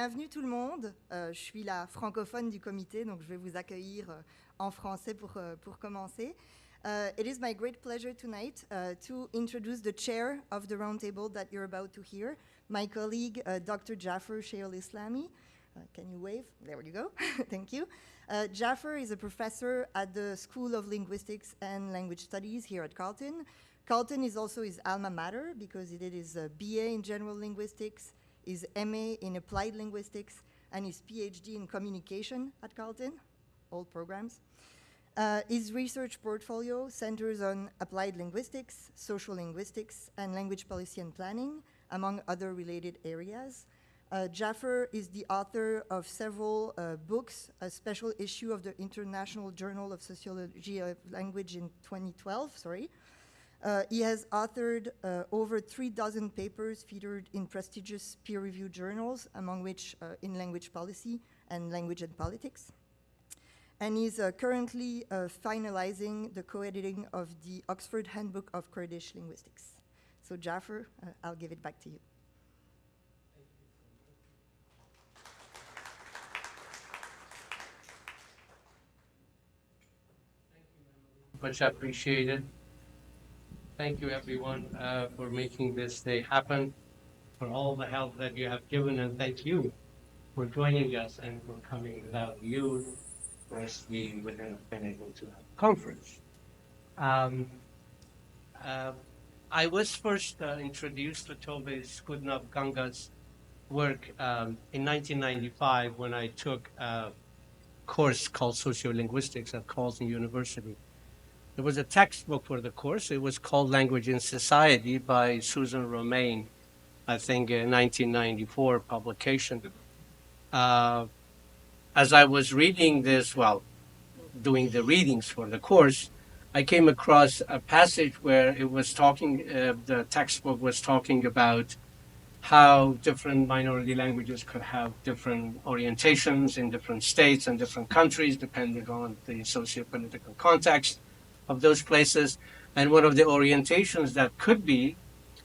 Bienvenue tout le monde. Je suis la francophone du comité, donc je vais vous accueillir en français pour commencer. It is my great pleasure tonight to introduce the chair of the roundtable that you're about to hear, my colleague, Dr. Jaffer Sheyholislami. Can you wave? There you go. Thank you. Jaffer is a professor at the School of Linguistics and Language Studies here at Carleton. Carleton is also his alma mater because he did his BA in General Linguistics, his MA in Applied Linguistics, and his PhD in Communication at Carleton, all programs. His research portfolio centers on applied linguistics, social linguistics, and language policy and planning, among other related areas. Jaffer is the author of several books, a special issue of the International Journal of Sociology of Language in 2012, He has authored over 3 papers featured in prestigious peer-reviewed journals, among which in language policy and language and politics. And he's currently finalizing the co-editing of the Oxford Handbook of Kurdish Linguistics. So Jaffer, I'll give it back to you. Much appreciated. Thank you, everyone, for making this day happen, for all the help that you have given, and thank you for joining us and for coming. Without you, of course, we wouldn't have been able to have a conference. I was first introduced to Tove Skutnabb-Kangas' work in 1995 when I took a course called Sociolinguistics at Carleton University. There was a textbook for the course. It was called Language in Society by Susan Romain, I think a 1994 publication. As I was reading this, doing the readings for the course, I came across a passage where it was talking, the textbook was talking about how different minority languages could have different orientations in different states and different countries, depending on the socio-political context of those places. And one of the orientations that could be,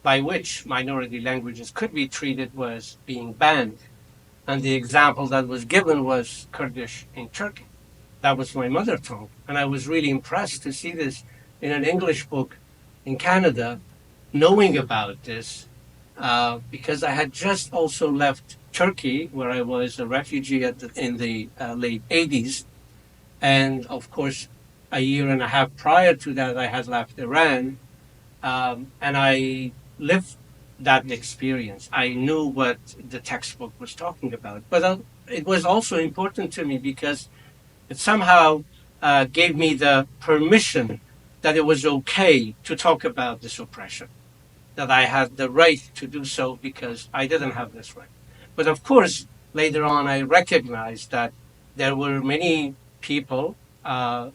by which minority languages could be treated, was being banned. And the example that was given was Kurdish in Turkey. That was my mother tongue. And I was really impressed to see this in an English book in Canada, knowing about this, because I had just also left Turkey, where I was a refugee in the late 80s. And of course, a year and a half prior to that, I had left Iran, and I lived that experience. I knew what the textbook was talking about, but it was also important to me because it somehow gave me the permission that it was okay to talk about this oppression, that I had the right to do so because I didn't have this right. But of course, later on, I recognized that there were many people,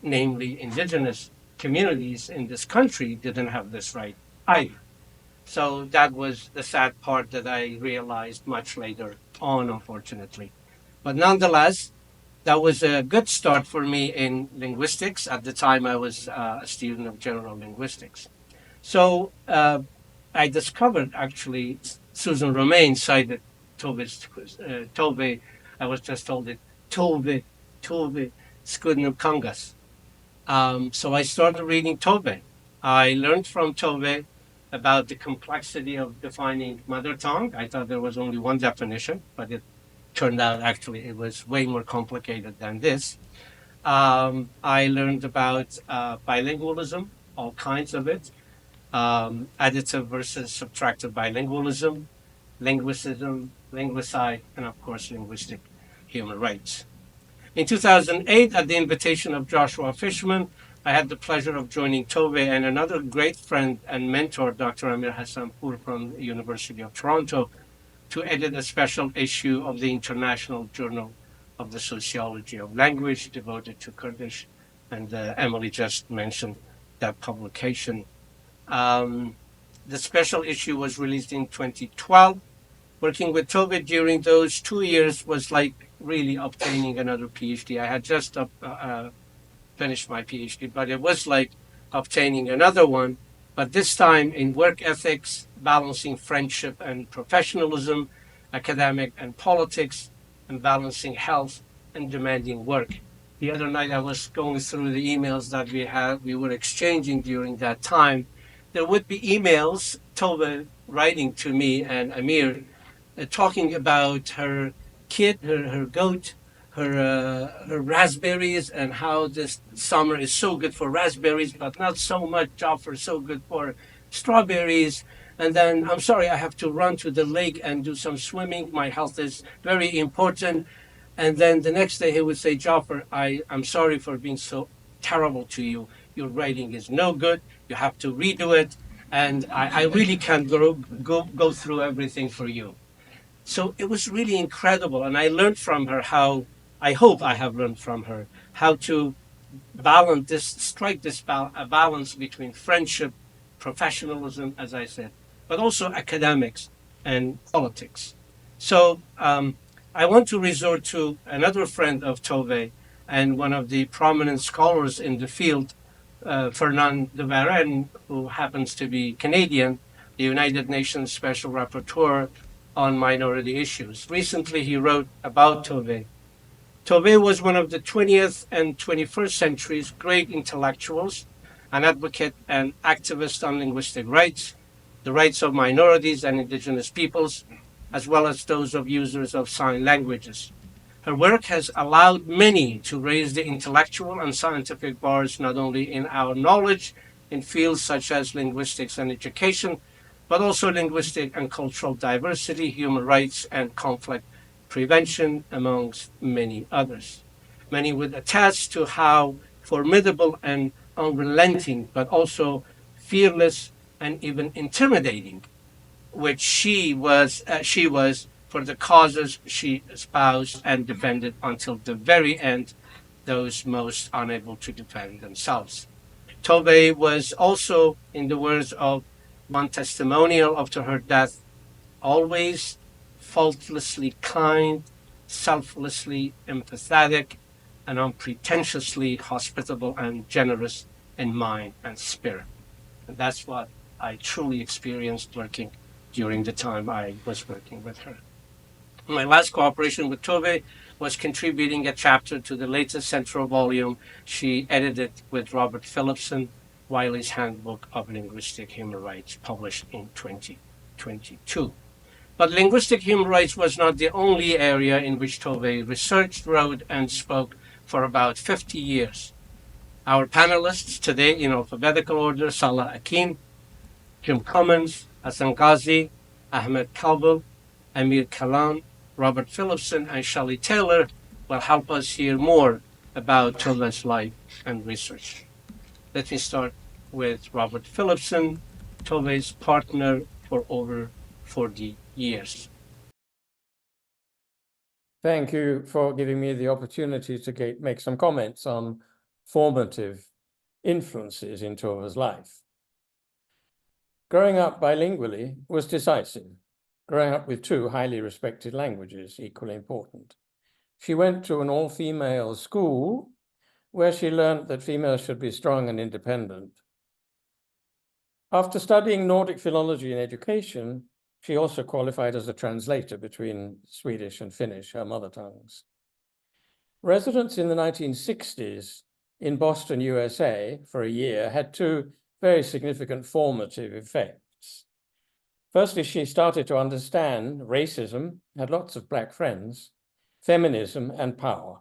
namely indigenous communities in this country, didn't have this right either. So that was the sad part that I realized much later on, unfortunately. But nonetheless, that was a good start for me in linguistics. At the time, I was a student of general linguistics. So I discovered, actually, Susan Romain cited Tove, I was just told it, Tove Skutnabb-Kangas. So I started reading Tove. I learned from Tove about the complexity of defining mother tongue. I thought there was only one definition, but it turned out actually it was way more complicated than this. I learned about bilingualism, all kinds of it, additive versus subtractive bilingualism, linguicism, linguicide, and of course linguistic human rights. In 2008, at the invitation of Joshua Fishman, I had the pleasure of joining Tove and another great friend and mentor, Dr. Amir Hassanpour from the University of Toronto, to edit a special issue of the International Journal of the Sociology of Language devoted to Kurdish, and Emily just mentioned that publication. The special issue was released in 2012. Working with Tove during those 2 years was like really obtaining another PhD. I had just finished my PhD, but it was like obtaining another one, but this time in work ethics, balancing friendship and professionalism, academic and politics, and balancing health and demanding work. The other night I was going through the emails that we were exchanging during that time. There would be emails, Tove writing to me and Amir, talking about her kid, her goat, her raspberries, and how this summer is so good for raspberries, but not so much Jaffer, so good for strawberries. And then, I'm sorry, I have to run to the lake and do some swimming. My health is very important. And then the next day he would say, Jaffer, I'm sorry for being so terrible to you. Your writing is no good. You have to redo it. And I really can't go through everything for you. So it was really incredible. And I learned from her I hope I have learned from her, how to strike this balance between friendship, professionalism, as I said, but also academics and politics. So I want to resort to another friend of Tove and one of the prominent scholars in the field, Fernand de Varenne, who happens to be Canadian, the United Nations Special Rapporteur on minority issues. Recently, he wrote about Tove. Tove was one of the 20th and 21st century's great intellectuals, an advocate and activist on linguistic rights, the rights of minorities and indigenous peoples, as well as those of users of sign languages. Her work has allowed many to raise the intellectual and scientific bars not only in our knowledge in fields such as linguistics and education, but also linguistic and cultural diversity, human rights, and conflict prevention, amongst many others. Many would attest to how formidable and unrelenting, but also fearless and even intimidating, which she was for the causes she espoused and defended until the very end, those most unable to defend themselves. Tove was also, in the words of one testimonial after her death, always faultlessly kind, selflessly empathetic, and unpretentiously hospitable and generous in mind and spirit. And that's what I truly experienced working during the time I was working with her. My last cooperation with Tove was contributing a chapter to the latest central volume she edited with Robert Phillipson, Wiley's Handbook of Linguistic Human Rights, published in 2022. But linguistic human rights was not the only area in which Tove researched, wrote, and spoke for about 50 years. Our panelists today, in alphabetical order: Salah Akin, Jim Cummins, Hassan Ghazi, Ahmed Kalbul, Amir Kalan, Robert Phillipson, and Shelley Taylor, will help us hear more about Tove's life and research. Let me start with Robert Phillipson, Tove's partner for over 40 years. Thank you for giving me the opportunity to make some comments on formative influences in Tove's life. Growing up bilingually was decisive. Growing up with two highly respected languages, equally important. She went to an all-female school where she learned that females should be strong and independent. After studying Nordic philology in education, she also qualified as a translator between Swedish and Finnish, her mother tongues. Residence in the 1960s in Boston, USA, for a year had two very significant formative effects. Firstly, she started to understand racism, had lots of Black friends, feminism, and power.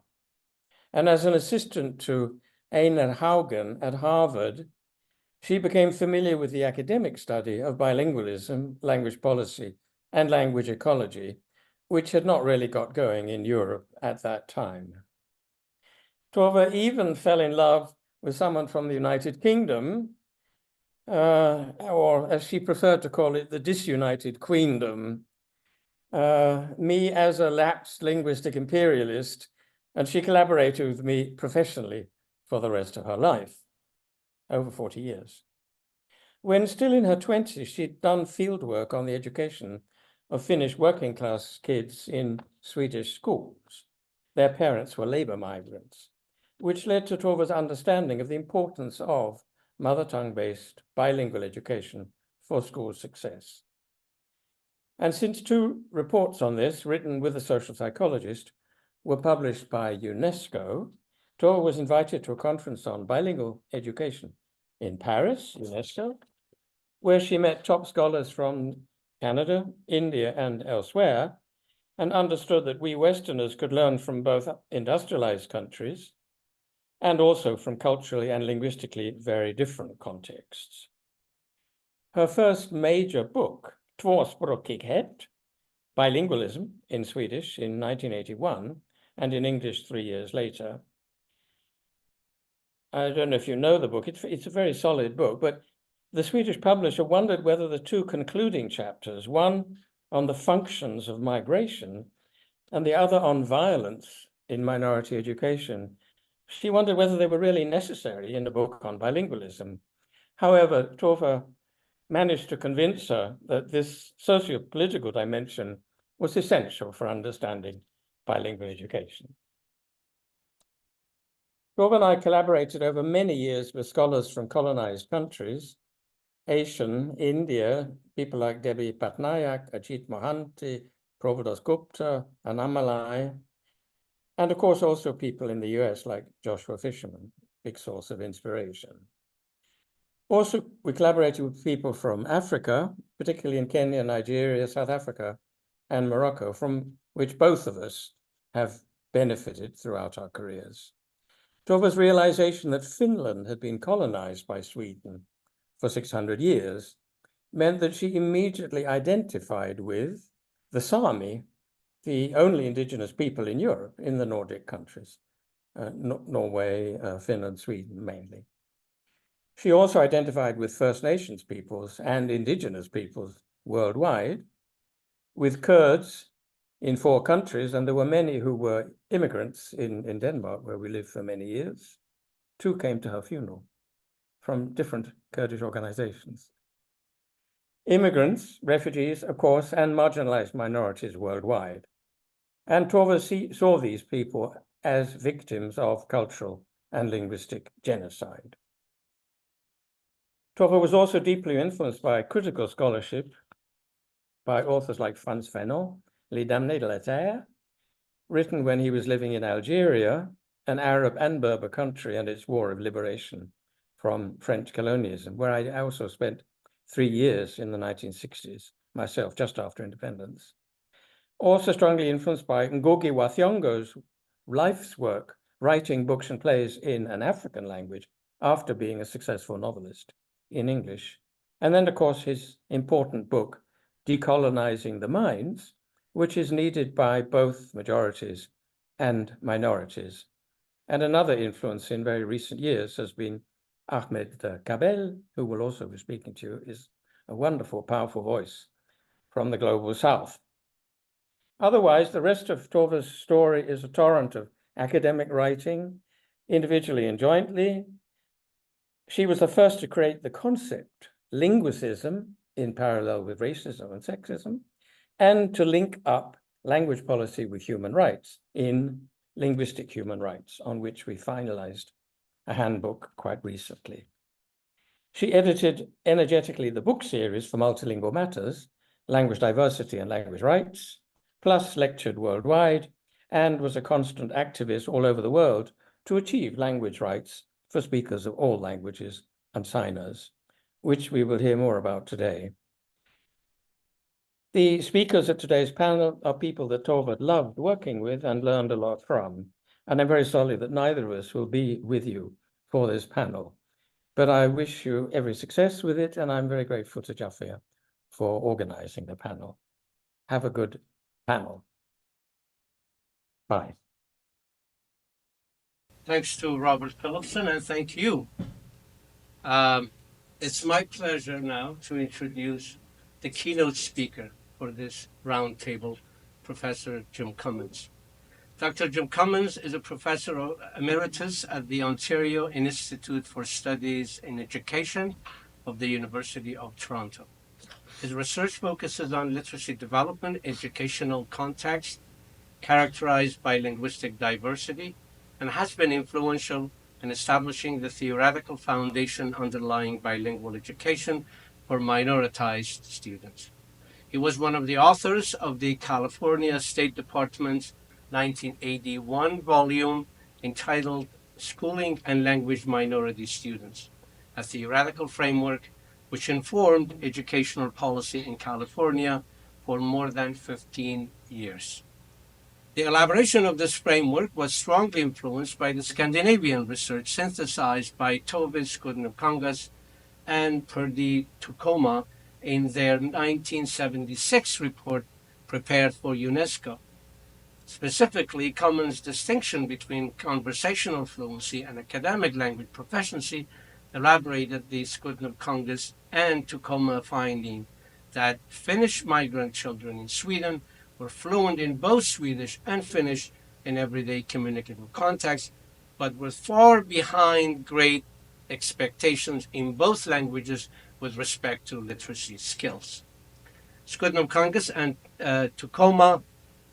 And as an assistant to Einar Haugen at Harvard, she became familiar with the academic study of bilingualism, language policy, and language ecology, which had not really got going in Europe at that time. Tove even fell in love with someone from the United Kingdom, or as she preferred to call it, the disunited queendom, me as a lapsed linguistic imperialist, and she collaborated with me professionally for the rest of her life, over 40 years. When still in her 20s, she'd done fieldwork on the education of Finnish working class kids in Swedish schools. Their parents were labor migrants, which led to Tove's understanding of the importance of mother tongue-based bilingual education for school success. And since two reports on this, written with a social psychologist, were published by UNESCO, Tove was invited to a conference on bilingual education in Paris, UNESCO, where she met top scholars from Canada, India, and elsewhere, and understood that we Westerners could learn from both industrialized countries and also from culturally and linguistically very different contexts. Her first major book, Tvåspråkighet, Bilingualism in Swedish in 1981, and in English 3 years later. I don't know if you know the book, it's a very solid book, but the Swedish publisher wondered whether the two concluding chapters, one on the functions of migration and the other on violence in minority education, she wondered whether they were really necessary in a book on bilingualism. However, Tove managed to convince her that this socio-political dimension was essential for understanding bilingual education. Tove and I collaborated over many years with scholars from colonized countries, Asian, India, people like Debbie Patnaik, Ajit Mohanty, Provodas Gupta, Annamalai, and of course also people in the US like Joshua Fisherman, big source of inspiration. Also, we collaborated with people from Africa, particularly in Kenya, Nigeria, South Africa, and Morocco, from which both of us have benefited throughout our careers. Tove's realization that Finland had been colonized by Sweden for 600 years meant that she immediately identified with the Sami, the only indigenous people in Europe, in the Nordic countries, Norway, Finland, Sweden mainly. She also identified with First Nations peoples and indigenous peoples worldwide, with Kurds in 4 countries, and there were many who were immigrants in Denmark, where we lived for many years. 2 came to her funeral from different Kurdish organizations. Immigrants, refugees, of course, and marginalized minorities worldwide. And Tove saw these people as victims of cultural and linguistic genocide. Tove was also deeply influenced by critical scholarship by authors like Frantz Fanon, Les Damnés de la Terre, written when he was living in Algeria, an Arab and Berber country, and its war of liberation from French colonialism, where I also spent 3 years in the 1960s, myself, just after independence. Also strongly influenced by Ngugi wa Thiong'o's life's work, writing books and plays in an African language after being a successful novelist in English. And then, of course, his important book, Decolonizing the Minds, which is needed by both majorities and minorities. And another influence in very recent years has been Ahmed Kabel, who will also be speaking to you, is a wonderful, powerful voice from the Global South. Otherwise, the rest of Tove's story is a torrent of academic writing, individually and jointly. She was the first to create the concept, linguicism, in parallel with racism and sexism, and to link up language policy with human rights in Linguistic Human Rights, on which we finalized a handbook quite recently. She edited energetically the book series for Multilingual Matters, Language Diversity and Language Rights, plus lectured worldwide, and was a constant activist all over the world to achieve language rights for speakers of all languages and signers, which we will hear more about today. The speakers at today's panel are people that Tove loved working with and learned a lot from, and I'm very sorry that neither of us will be with you for this panel. But I wish you every success with it, and I'm very grateful to Jaffer for organizing the panel. Have a good panel. Bye. Thanks to Robert Philipson, and thank you. It's my pleasure now to introduce the keynote speaker for this roundtable, Professor Jim Cummins. Dr. Jim Cummins is a professor emeritus at the Ontario Institute for Studies in Education of the University of Toronto. His research focuses on literacy development, educational context, characterized by linguistic diversity, and has been influential in establishing the theoretical foundation underlying bilingual education for minoritized students. He was one of the authors of the California State Department's 1981 volume entitled Schooling and Language Minority Students, a theoretical framework which informed educational policy in California for more than 15 years. The elaboration of this framework was strongly influenced by the Scandinavian research synthesized by Tove Skutnabb-Kangas and Perdi Tukoma in their 1976 report prepared for UNESCO. Specifically, Commons' distinction between conversational fluency and academic language proficiency elaborated the Skutnabb-Kangas and Tukoma finding that Finnish migrant children in Sweden were fluent in both Swedish and Finnish in everyday communicative context, but were far behind great expectations in both languages with respect to literacy skills. Skutnabb-Kangas and Tukoma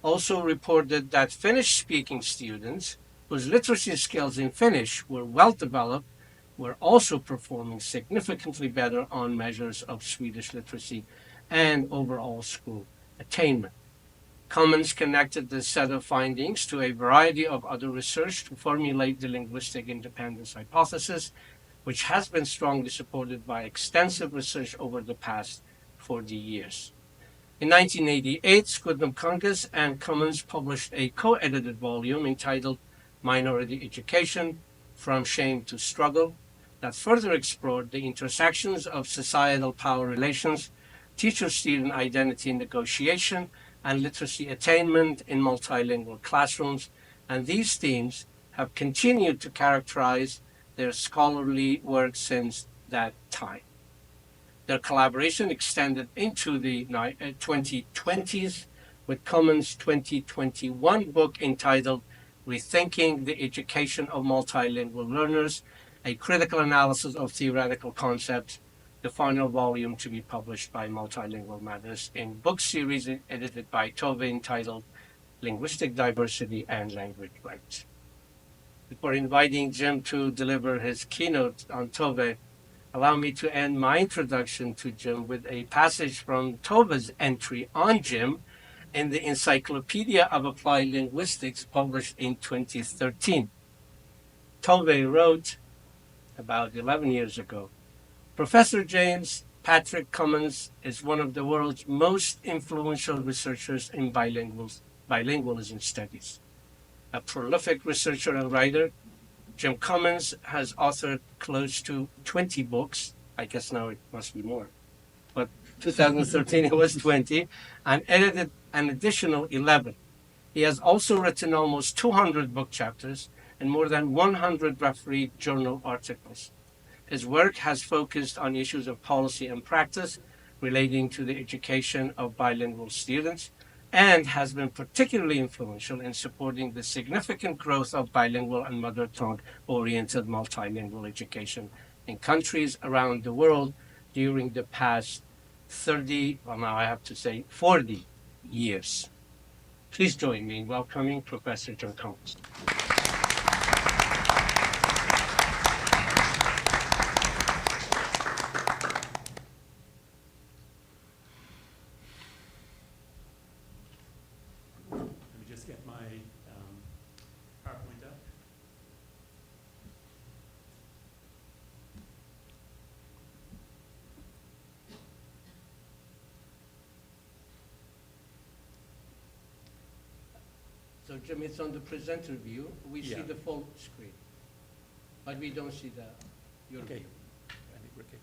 also reported that Finnish-speaking students whose literacy skills in Finnish were well developed were also performing significantly better on measures of Swedish literacy and overall school attainment. Commons connected this set of findings to a variety of other research to formulate the linguistic independence hypothesis, which has been strongly supported by extensive research over the past 40 years. In 1988, Skutnabb-Kangas and Commons published a co-edited volume entitled Minority Education, From Shame to Struggle, that further explored the intersections of societal power relations, teacher-student identity negotiation, and literacy attainment in multilingual classrooms, and these themes have continued to characterize their scholarly work since that time. Their collaboration extended into the 2020s with Commons' 2021 book entitled Rethinking the Education of Multilingual Learners, a critical analysis of theoretical concepts, the final volume to be published by Multilingual Matters in book series edited by Tove entitled Linguistic Diversity and Language Rights. Before inviting Jim to deliver his keynote on Tove, allow me to end my introduction to Jim with a passage from Tove's entry on Jim in the Encyclopedia of Applied Linguistics published in 2013. Tove wrote about 11 years ago, Professor James Patrick Commons is one of the world's most influential researchers in bilingualism studies. A prolific researcher and writer, Jim Commons has authored close to 20 books. I guess now it must be more. But 2013 it was 20, and edited an additional 11. He has also written almost 200 book chapters and more than 100 refereed journal articles. His work has focused on issues of policy and practice relating to the education of bilingual students, and has been particularly influential in supporting the significant growth of bilingual and mother tongue-oriented multilingual education in countries around the world during the past 40 years. Please join me in welcoming Professor Jim Commons. Get my PowerPoint up. So Jim, it's on the presenter view. We see the full screen, but we don't see your view. I think we're okay.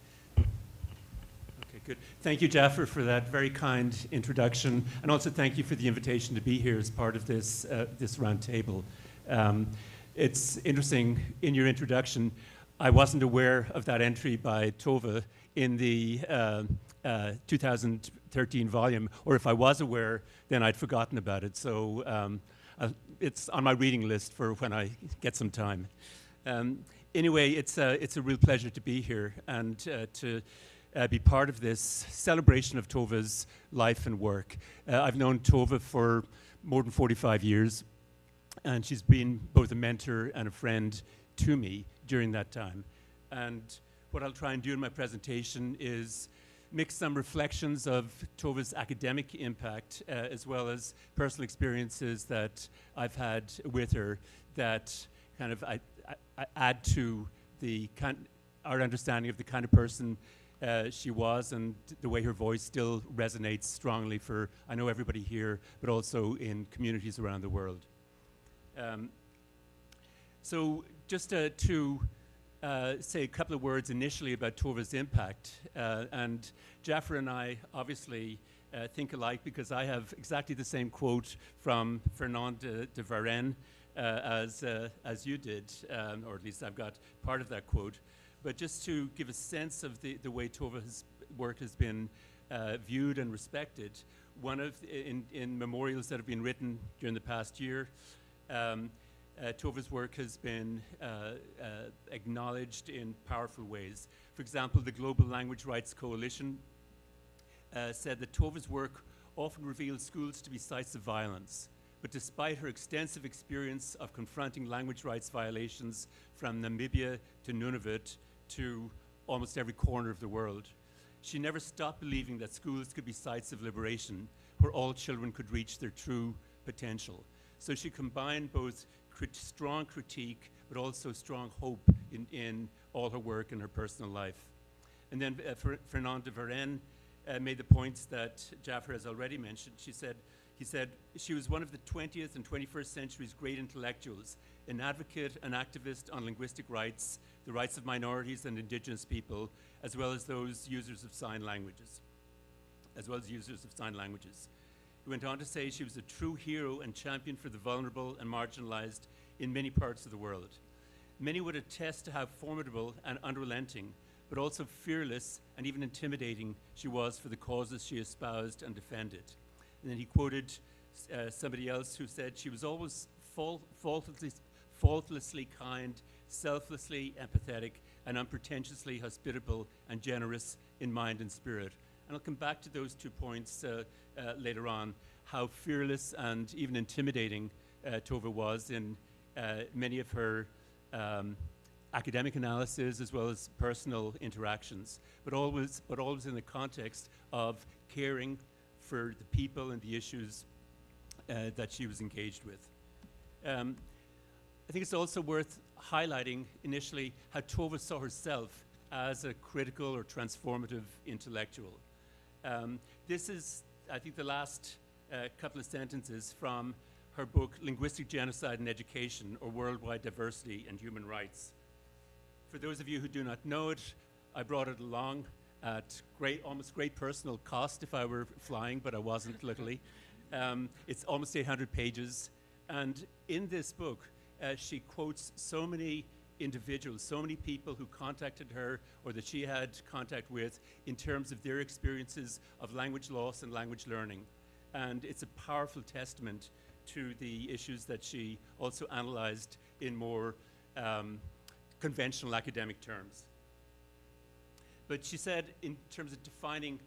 Okay, good. Thank you, Jaffer, for that very kind introduction, and also thank you for the invitation to be here as part of this this roundtable. It's interesting, in your introduction, I wasn't aware of that entry by Tove in the 2013 volume, or if I was aware, then I'd forgotten about it. So it's on my reading list for when I get some time. Anyway, it's a real pleasure to be here and to be part of this celebration of Tove's life and work. I've known Tove for more than 45 years, and she's been both a mentor and a friend to me during that time. And what I'll try and do in my presentation is mix some reflections of Tove's academic impact as well as personal experiences that I've had with her that kind of I add to our understanding of the kind of person she was and the way her voice still resonates strongly for, I know, everybody here, but also in communities around the world. So just to say a couple of words initially about Tove's impact. And Jaffer and I obviously think alike because I have exactly the same quote from Fernand de Varenne as you did, or at least I've got part of that quote. But just to give a sense of the way Tove's work has been viewed and respected, one of in memorials that have been written during the past year, Tove's work has been acknowledged in powerful ways. For example, the Global Language Rights Coalition said that Tove's work often reveals schools to be sites of violence. But despite her extensive experience of confronting language rights violations from Namibia to Nunavut to almost every corner of the world, she never stopped believing that schools could be sites of liberation where all children could reach their true potential. So she combined both strong critique but also strong hope in all her work and her personal life. And then Fernand de Varenne made the points that Jaffer has already mentioned. He said she was one of the 20th and 21st century's great intellectuals, an advocate and activist on linguistic rights, the rights of minorities and indigenous people, as well as those users of sign languages. He went on to say she was a true hero and champion for the vulnerable and marginalized in many parts of the world. Many would attest to how formidable and unrelenting, but also fearless and even intimidating she was for the causes she espoused and defended. And then he quoted somebody else who said she was always faultlessly kind, selflessly empathetic, and unpretentiously hospitable and generous in mind and spirit. And I'll come back to those 2 points later on, how fearless and even intimidating Tove was in many of her academic analysis as well as personal interactions, but always in the context of caring for the people and the issues that she was engaged with. I think it's also worth highlighting initially how Tove saw herself as a critical or transformative intellectual. This is, I think, the last couple of sentences from her book, Linguistic Genocide in Education, or Worldwide Diversity and Human Rights. For those of you who do not know it, I brought it along at almost great personal cost if I were flying, but I wasn't, luckily. It's almost 800 pages. And in this book, she quotes so many individuals, so many people who contacted her or that she had contact with in terms of their experiences of language loss and language learning. And it's a powerful testament to the issues that she also analyzed in more conventional academic terms. But she said, in terms of defining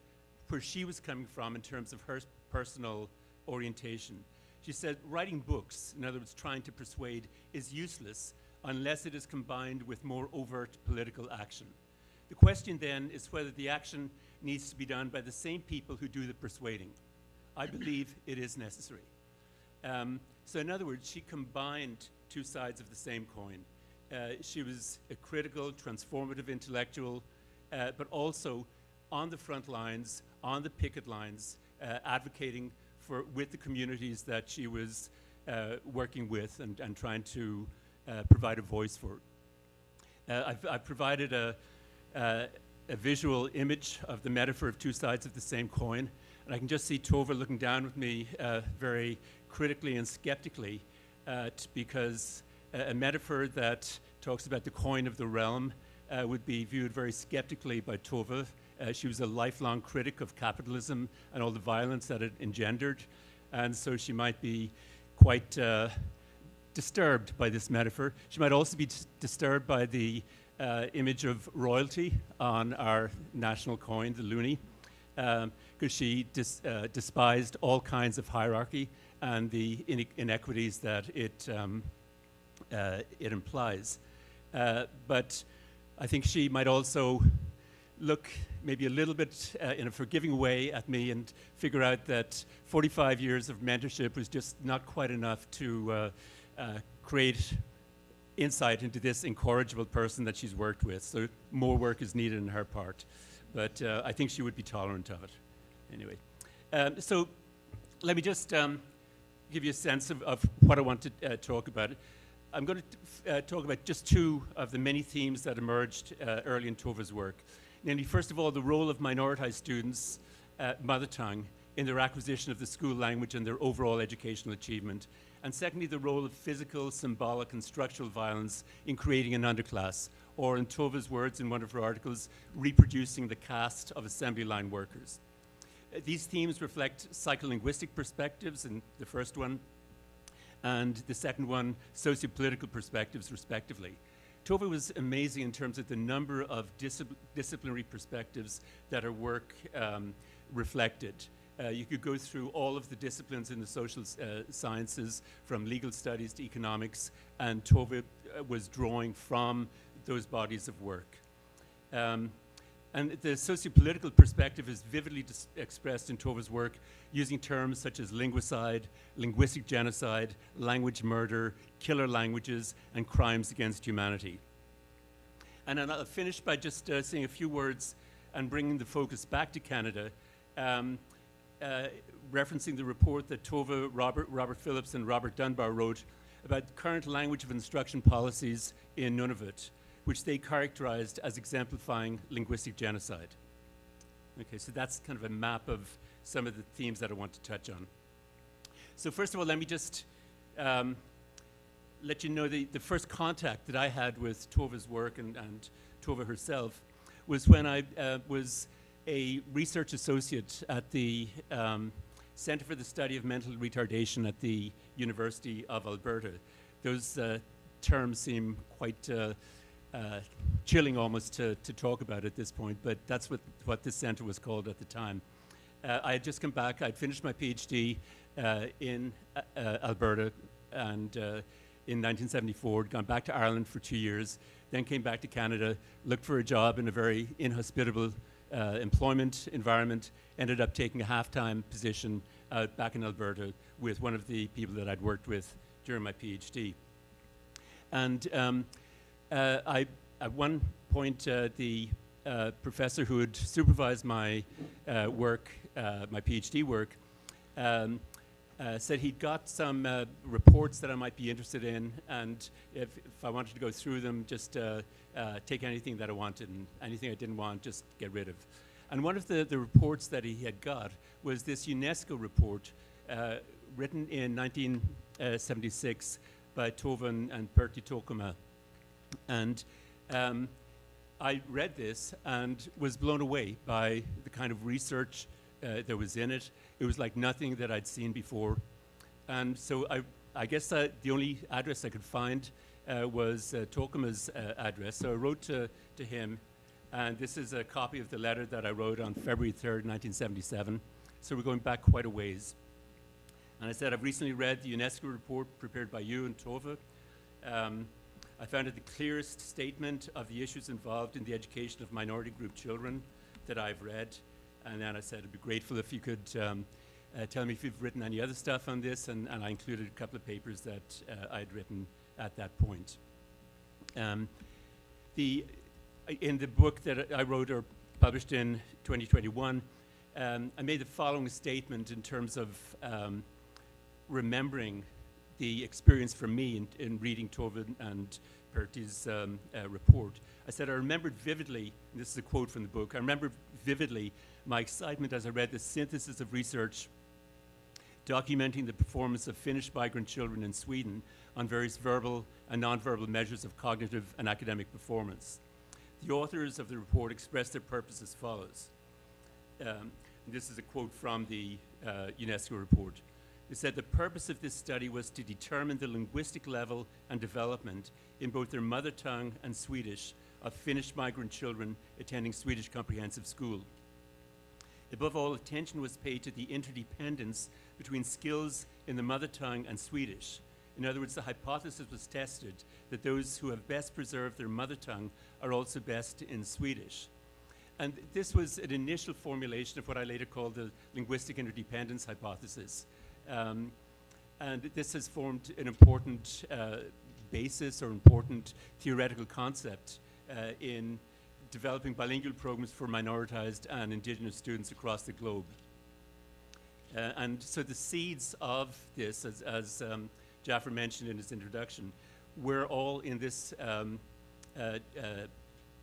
where she was coming from in terms of her personal orientation, she said, writing books, in other words, trying to persuade, is useless unless it is combined with more overt political action. The question then is whether the action needs to be done by the same people who do the persuading. I believe it is necessary. So in other words, she combined two sides of the same coin. She was a critical, transformative intellectual, but also on the front lines, on the picket lines, advocating with the communities that she was working with and trying to provide a voice for. I've provided a visual image of the metaphor of two sides of the same coin, and I can just see Tove looking down with me very critically and skeptically because a metaphor that talks about the coin of the realm would be viewed very skeptically by Tove. She was a lifelong critic of capitalism and all the violence that it engendered, and so she might be quite disturbed by this metaphor. She might also be disturbed by the image of royalty on our national coin, the loonie, because she despised all kinds of hierarchy and the inequities that it implies. But I think she might also look maybe a little bit in a forgiving way at me and figure out that 45 years of mentorship was just not quite enough to create insight into this incorrigible person that she's worked with. So more work is needed on her part. But I think she would be tolerant of it. Anyway, so let me just give you a sense of what I want to talk about. I'm going to talk about just two of the many themes that emerged early in Tove's work. Namely, first of all, the role of minoritized students' mother tongue in their acquisition of the school language and their overall educational achievement. And secondly, the role of physical, symbolic, and structural violence in creating an underclass, or in Tove's words in one of her articles, reproducing the caste of assembly line workers. These themes reflect psycholinguistic perspectives in the first one, and the second one, sociopolitical perspectives, respectively. Tove was amazing in terms of the number of disciplinary perspectives that her work reflected. You could go through all of the disciplines in the social sciences, from legal studies to economics, and Tove was drawing from those bodies of work. And the sociopolitical perspective is vividly expressed in Tove's work using terms such as linguicide, linguistic genocide, language murder, killer languages, and crimes against humanity. And then I'll finish by just saying a few words and bringing the focus back to Canada, referencing the report that Tove, Robert Phillips, and Robert Dunbar wrote about the current language of instruction policies in Nunavut, which they characterized as exemplifying linguistic genocide. Okay, so that's kind of a map of some of the themes that I want to touch on. So first of all, let me just let you know the first contact that I had with Tove's work and Tove herself was when I was a research associate at the Center for the Study of Mental Retardation at the University of Alberta. Those terms seem quite chilling almost to talk about at this point, but that's what this center was called at the time. I had just come back. I'd finished my PhD in Alberta and in 1974, gone back to Ireland for 2 years, then came back to Canada, looked for a job in a very inhospitable employment environment, ended up taking a half-time position back in Alberta with one of the people that I'd worked with during my PhD. And at one point, the professor who had supervised my work, my PhD work, said he'd got some reports that I might be interested in, and if I wanted to go through them, just take anything that I wanted, and anything I didn't want, just get rid of. And one of the reports that he had got was this UNESCO report written in 1976 by Tove and Pertti Tokuma. And I read this and was blown away by the kind of research that was in it. It was like nothing that I'd seen before. And so I guess the only address I could find was Tokuma's address. So I wrote to him, and this is a copy of the letter that I wrote on February 3rd, 1977. So we're going back quite a ways. And I said, I've recently read the UNESCO report prepared by you and Tove. I found it the clearest statement of the issues involved in the education of minority group children that I've read. And then I said, I'd be grateful if you could tell me if you've written any other stuff on this. And I included a couple of papers that I'd written at that point. In the book that I wrote or published in 2021, I made the following statement in terms of remembering the experience for me in reading Tove and Pertti's report. I said, I remembered vividly, and this is a quote from the book, I remembered vividly my excitement as I read the synthesis of research documenting the performance of Finnish migrant children in Sweden on various verbal and nonverbal measures of cognitive and academic performance. The authors of the report expressed their purpose as follows. This is a quote from the UNESCO report. They said the purpose of this study was to determine the linguistic level and development in both their mother tongue and Swedish of Finnish migrant children attending Swedish Comprehensive School. Above all, attention was paid to the interdependence between skills in the mother tongue and Swedish. In other words, the hypothesis was tested that those who have best preserved their mother tongue are also best in Swedish. And this was an initial formulation of what I later called the linguistic interdependence hypothesis. And this has formed an important basis or important theoretical concept in developing bilingual programs for minoritized and indigenous students across the globe. And so the seeds of this, as Jaffer mentioned in his introduction, were all in this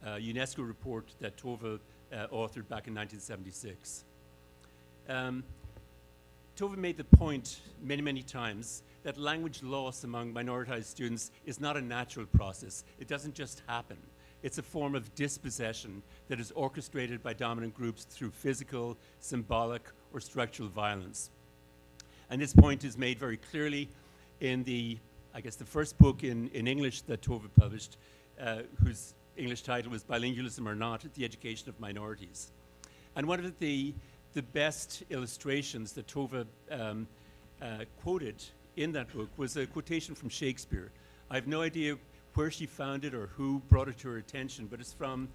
UNESCO report that Tove authored back in 1976. Tove made the point many, many times that language loss among minoritized students is not a natural process. It doesn't just happen. It's a form of dispossession that is orchestrated by dominant groups through physical, symbolic, or structural violence. And this point is made very clearly in the, I guess, the first book in English that Tove published, whose English title was Bilingualism or Not, The Education of Minorities. And one of the best illustrations that Tove quoted in that book was a quotation from Shakespeare. I have no idea where she found it or who brought it to her attention, but it's from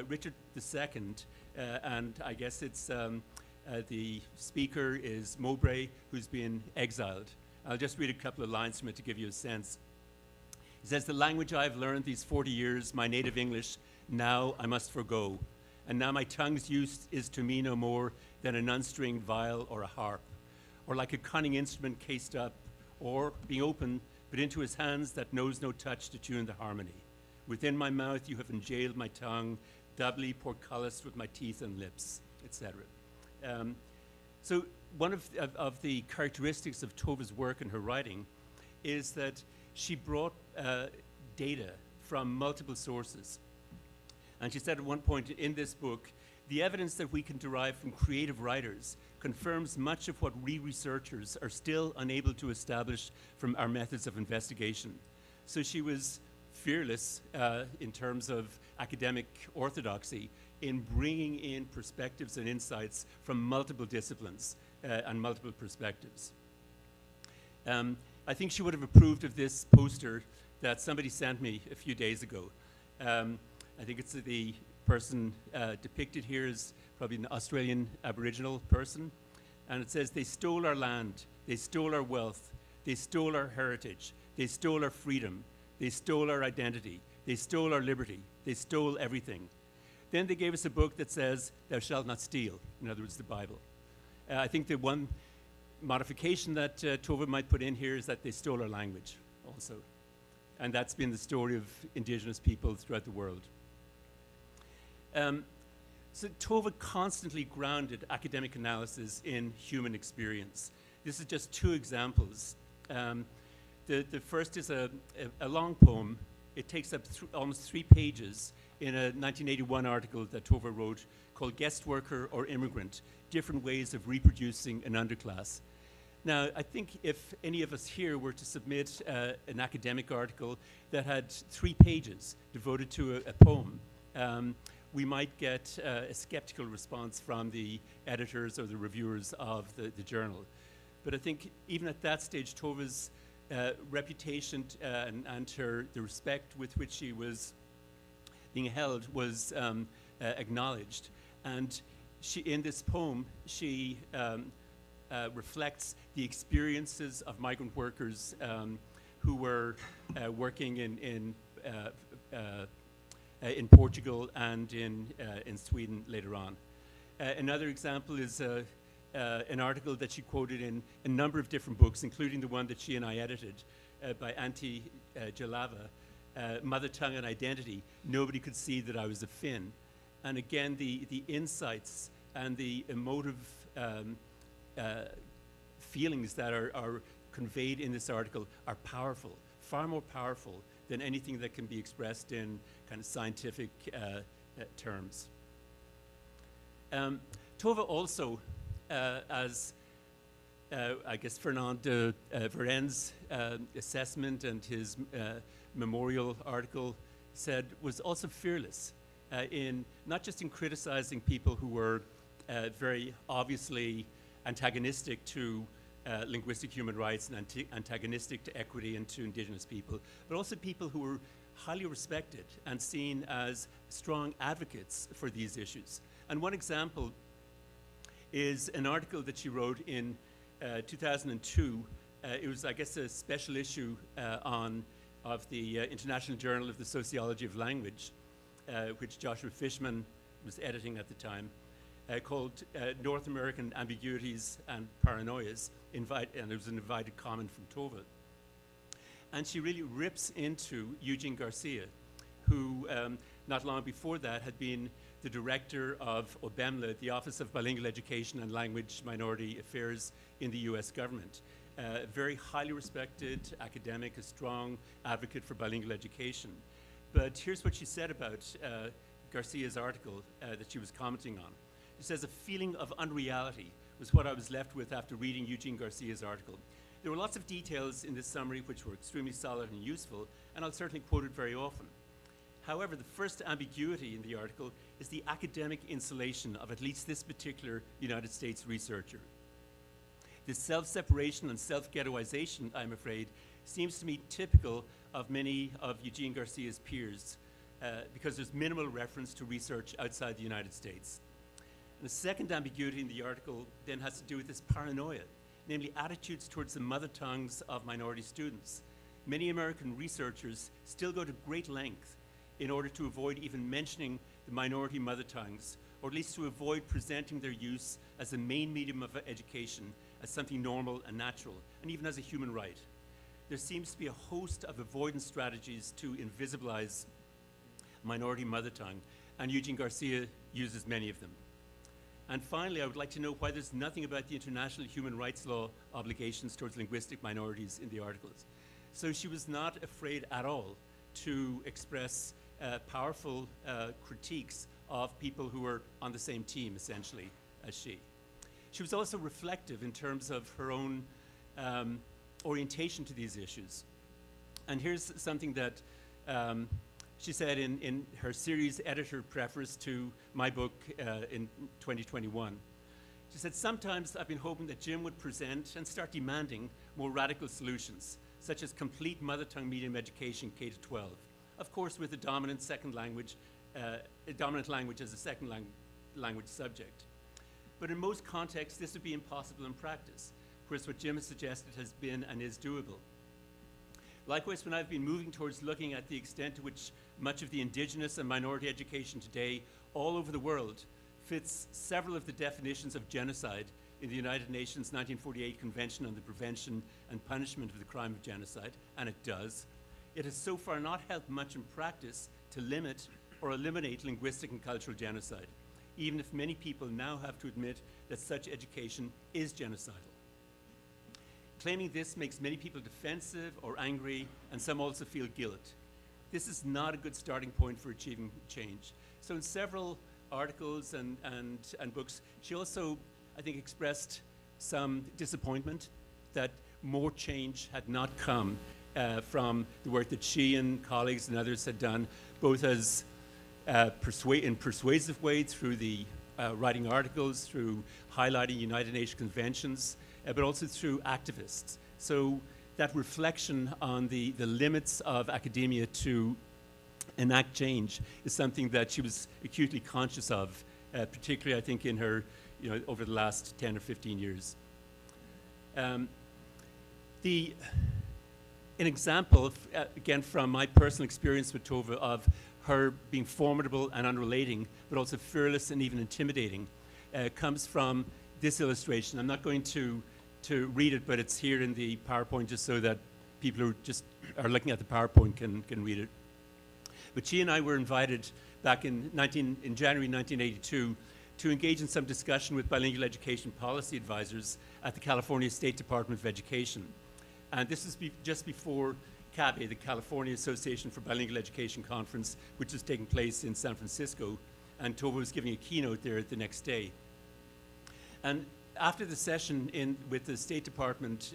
Richard II, and I guess it's the speaker is Mowbray, who's been exiled. I'll just read a couple of lines from it to give you a sense. He says, "The language I've learned these 40 years, my native English, now I must forgo. And now my tongue's use is to me no more than an unstringed viol or a harp, or like a cunning instrument cased up, or being open, but into his hands that knows no touch to tune the harmony. Within my mouth you have enjailed my tongue, doubly portcullis with my teeth and lips," etc. So one of the characteristics of Tove's work and her writing is that she brought data from multiple sources. And she said at one point in this book, "The evidence that we can derive from creative writers confirms much of what we researchers are still unable to establish from our methods of investigation." So she was fearless in terms of academic orthodoxy in bringing in perspectives and insights from multiple disciplines and multiple perspectives. I think she would have approved of this poster that somebody sent me a few days ago. I think it's the person depicted here is probably an Australian Aboriginal person. And it says, "They stole our land, they stole our wealth, they stole our heritage, they stole our freedom, they stole our identity, they stole our liberty, they stole everything. Then they gave us a book that says, 'Thou shalt not steal,'" in other words, the Bible. I think the one modification that Tove might put in here is that they stole our language also. And that's been the story of indigenous people throughout the world. So Tove constantly grounded academic analysis in human experience. This is just two examples. The first is a long poem. It takes up almost 3 pages in a 1981 article that Tove wrote called "Guest Worker or Immigrant, Different Ways of Reproducing an Underclass." Now, I think if any of us here were to submit an academic article that had 3 pages devoted to a poem, we might get a skeptical response from the editors or the reviewers of the journal. But I think even at that stage, Tove's reputation and the respect with which she was being held was acknowledged. And in this poem, she reflects the experiences of migrant workers who were working in Portugal and in Sweden later on. Another example is an article that she quoted in a number of different books, including the one that she and I edited by Antti Jalava, "Mother Tongue and Identity, Nobody Could See That I Was a Finn." And again, the insights and the emotive feelings that are conveyed in this article are powerful, far more powerful than anything that can be expressed in kind of scientific terms. Tove also, as I guess Fernand de Varennes' assessment and his memorial article said, was also fearless in not just in criticizing people who were very obviously antagonistic to linguistic human rights and antagonistic to equity and to indigenous people, but also people who were highly respected and seen as strong advocates for these issues. And one example is an article that she wrote in 2002. It was, I guess, a special issue of the International Journal of the Sociology of Language, which Joshua Fishman was editing at the time, called North American Ambiguities and Paranoias, and it was an invited comment from Tove. And she really rips into Eugene Garcia, who not long before that had been the director of OBEMLA, the Office of Bilingual Education and Language Minority Affairs in the US government. A very highly respected academic, a strong advocate for bilingual education. But here's what she said about Garcia's article that she was commenting on. She says, "A feeling of unreality was what I was left with after reading Eugene Garcia's article. There were lots of details in this summary which were extremely solid and useful, and I'll certainly quote it very often. However, the first ambiguity in the article is the academic insulation of at least this particular United States researcher. This self-separation and self-ghettoization, I'm afraid, seems to me typical of many of Eugene Garcia's peers because there's minimal reference to research outside the United States. And the second ambiguity in the article then has to do with this paranoia, namely attitudes towards the mother tongues of minority students. Many American researchers still go to great length in order to avoid even mentioning the minority mother tongues, or at least to avoid presenting their use as the main medium of education, as something normal and natural, and even as a human right. There seems to be a host of avoidance strategies to invisibilize minority mother tongue, and Eugene Garcia uses many of them. And finally, I would like to know why there's nothing about the international human rights law obligations towards linguistic minorities in the articles." So she was not afraid at all to express powerful critiques of people who were on the same team, essentially, as she. She was also reflective in terms of her own orientation to these issues. And here's something that she said in her series editor preface to my book in 2021. She said, "Sometimes I've been hoping that Jim would present and start demanding more radical solutions, such as complete mother tongue medium education K-12, of course with a dominant second language, a dominant language as a second language subject. But in most contexts, this would be impossible in practice, whereas what Jim has suggested has been and is doable. Likewise, when I've been moving towards looking at the extent to which much of the indigenous and minority education today all over the world fits several of the definitions of genocide in the United Nations 1948 Convention on the Prevention and Punishment of the Crime of Genocide, and it does, it has so far not helped much in practice to limit or eliminate linguistic and cultural genocide, even if many people now have to admit that such education is genocidal. Claiming this makes many people defensive or angry, and some also feel guilt. This is not a good starting point for achieving change." So in several articles and books, she also, I think, expressed some disappointment that more change had not come from the work that she and colleagues and others had done, both as in persuasive way through the writing articles, through highlighting United Nations conventions, but also through activists. So that reflection on the limits of academia to enact change is something that she was acutely conscious of, particularly, I think, in her, over the last 10 or 15 years. An example, again, from my personal experience with Tove, of her being formidable and unrelating, but also fearless and even intimidating, comes from this illustration. I'm not going to read it, but it's here in the PowerPoint just so that people who just are looking at the PowerPoint can read it. But she and I were invited back in January 1982 to engage in some discussion with bilingual education policy advisors at the California State Department of Education. And this is just before CABE, the California Association for Bilingual Education Conference, which was taking place in San Francisco. And Tove was giving a keynote there the next day. And after the session with the State Department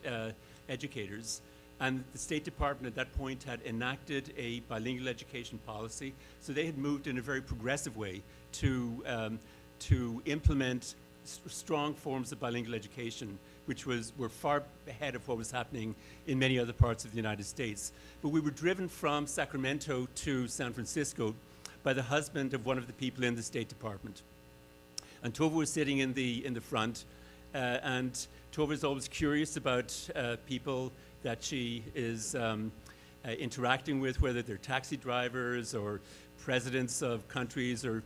educators, and the State Department at that point had enacted a bilingual education policy, so they had moved in a very progressive way to implement strong forms of bilingual education, which were far ahead of what was happening in many other parts of the United States. But we were driven from Sacramento to San Francisco by the husband of one of the people in the State Department. And Tove was sitting in the front, and Tove is always curious about people that she is interacting with, whether they're taxi drivers or presidents of countries or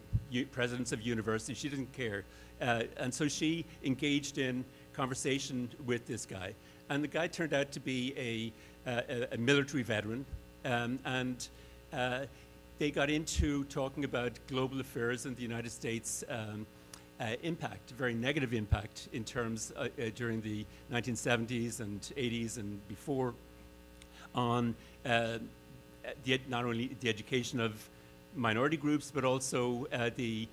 presidents of universities. She didn't care. And so she engaged in conversation with this guy. And the guy turned out to be a military veteran. And they got into talking about global affairs and the United States impact, very negative impact in terms during the 1970s and 80s and before on not only the education of minority groups, but also the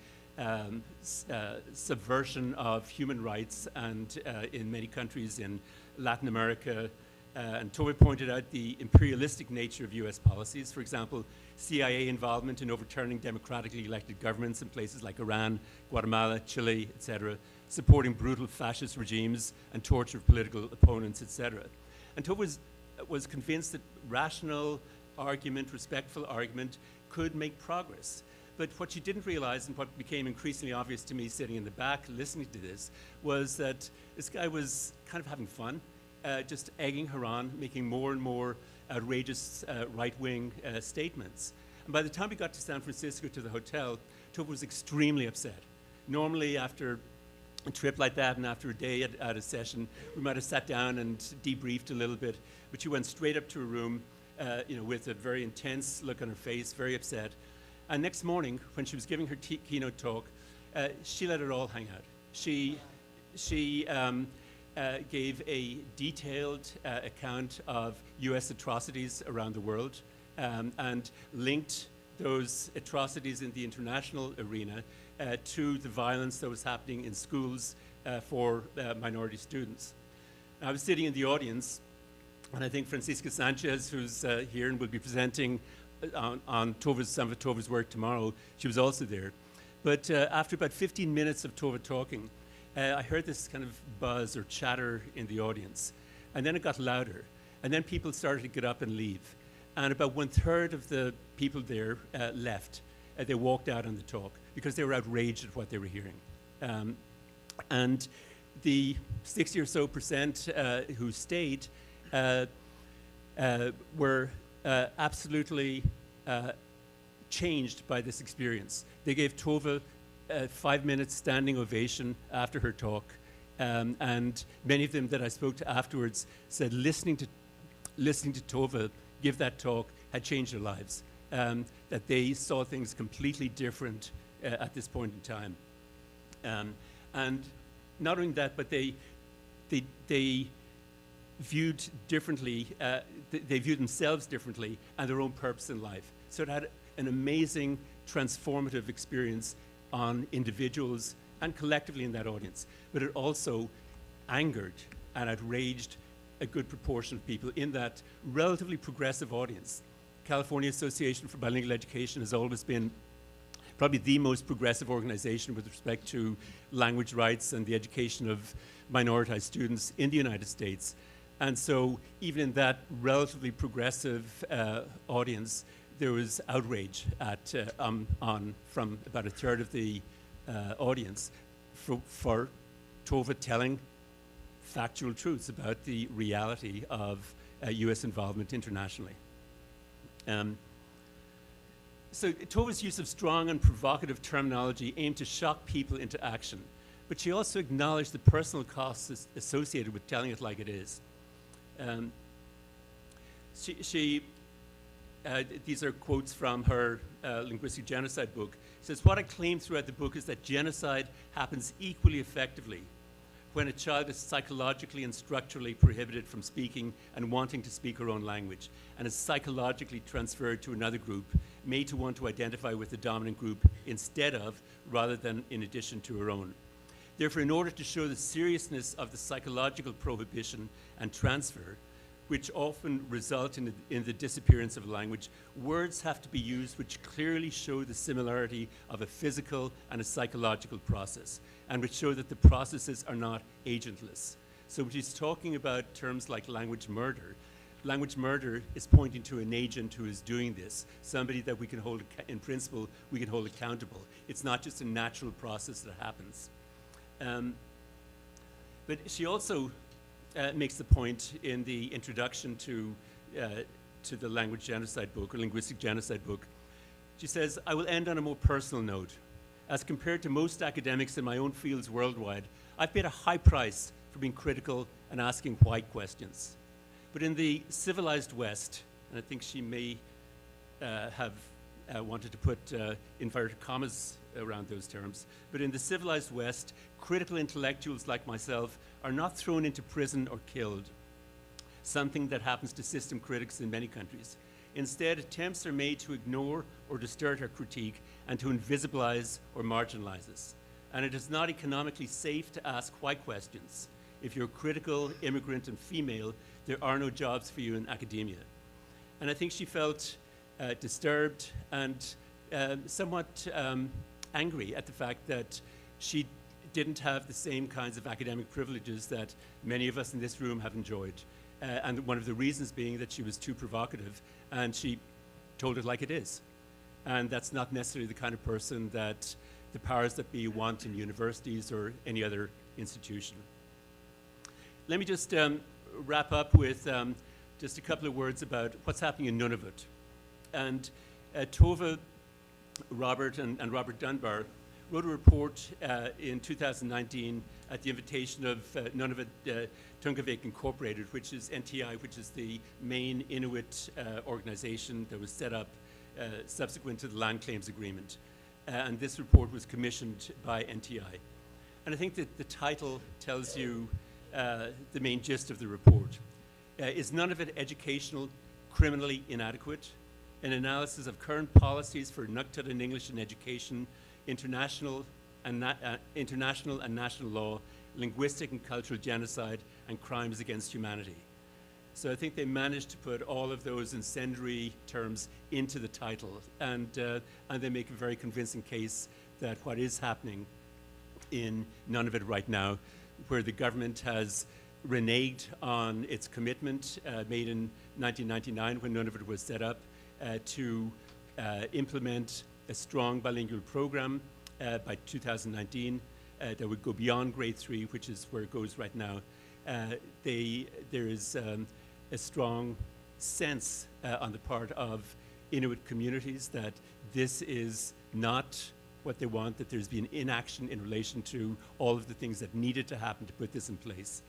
subversion of human rights and in many countries in Latin America. And Tove pointed out the imperialistic nature of US policies. For example, CIA involvement in overturning democratically elected governments in places like Iran, Guatemala, Chile, etc., supporting brutal fascist regimes and torture of political opponents, etc. And Tove was convinced that rational argument, respectful argument could make progress. But what she didn't realize, and what became increasingly obvious to me sitting in the back listening to this, was that this guy was kind of having fun, just egging her on, making more and more outrageous right-wing statements. And by the time we got to San Francisco to the hotel, Tove was extremely upset. Normally after a trip like that and after a day at a session, we might have sat down and debriefed a little bit, but she went straight up to her room with a very intense look on her face, very upset. And next morning, when she was giving her keynote talk, she let it all hang out. She gave a detailed account of US atrocities around the world and linked those atrocities in the international arena to the violence that was happening in schools for minority students. I was sitting in the audience, and I think Francisca Sanchez, who's here and will be presenting on some of Tove's work tomorrow, she was also there. But after about 15 minutes of Tove talking, I heard this kind of buzz or chatter in the audience. And then it got louder. And then people started to get up and leave. And about 1/3 of the people there left. They walked out on the talk because they were outraged at what they were hearing. And the 60 or so percent who stayed were absolutely changed by this experience. They gave Tove 5 minutes standing ovation after her talk, and many of them that I spoke to afterwards said listening to Tove give that talk had changed their lives, that they saw things completely different at this point in time. And not only that, but they viewed differently, they viewed themselves differently and their own purpose in life. So it had an amazing transformative experience on individuals and collectively in that audience. But it also angered and outraged a good proportion of people in that relatively progressive audience. California Association for Bilingual Education has always been probably the most progressive organization with respect to language rights and the education of minoritized students in the United States. And so even in that relatively progressive audience, there was outrage at, from about 1/3 of the audience for Tove telling factual truths about the reality of US involvement internationally. So Tove's use of strong and provocative terminology aimed to shock people into action, but she also acknowledged the personal costs associated with telling it like it is. These are quotes from her linguistic genocide book. It says, "What I claim throughout the book is that genocide happens equally effectively when a child is psychologically and structurally prohibited from speaking and wanting to speak her own language, and is psychologically transferred to another group, made to want to identify with the dominant group instead of, rather than in addition to her own. Therefore, in order to show the seriousness of the psychological prohibition and transfer, which often result in the disappearance of a language, words have to be used which clearly show the similarity of a physical and a psychological process, and which show that the processes are not agentless." So when she's talking about terms like language murder, language murder is pointing to an agent who is doing this, somebody that we can hold, in principle, we can hold accountable. It's not just a natural process that happens. But she also makes the point in the introduction to the language genocide book, or linguistic genocide book. She says, I will end on a more personal note. As compared to most academics in my own fields worldwide, I've paid a high price for being critical and asking why questions. But in the civilized West, and I think she may have wanted to put inverted commas around those terms, but in the civilized West, critical intellectuals like myself are not thrown into prison or killed, something that happens to system critics in many countries. Instead, attempts are made to ignore or distort our critique and to invisibilize or marginalize us. And it is not economically safe to ask why questions. If you're critical, immigrant, and female, there are no jobs for you in academia. And I think she felt disturbed and somewhat angry at the fact that she didn't have the same kinds of academic privileges that many of us in this room have enjoyed. And one of the reasons being that she was too provocative, and she told it like it is. And that's not necessarily the kind of person that the powers that be want in universities or any other institution. Let me just wrap up with just a couple of words about what's happening in Nunavut. And Tove, Robert, and Robert Dunbar wrote a report in 2019 at the invitation of Nunavut Tungavik Incorporated, which is NTI, which is the main Inuit organization that was set up subsequent to the land claims agreement. And this report was commissioned by NTI. And I think that the title tells you the main gist of the report. Is Nunavut educational, criminally inadequate? An analysis of current policies for Nuktat and English in education, international and national law, linguistic and cultural genocide, and crimes against humanity. So I think they managed to put all of those incendiary terms into the title, and they make a very convincing case that what is happening in Nunavut right now, where the government has reneged on its commitment made in 1999 when Nunavut was set up to implement a strong bilingual program by 2019 that would go beyond grade 3, which is where it goes right now. There is a strong sense on the part of Inuit communities that this is not what they want, that there's been inaction in relation to all of the things that needed to happen to put this in place.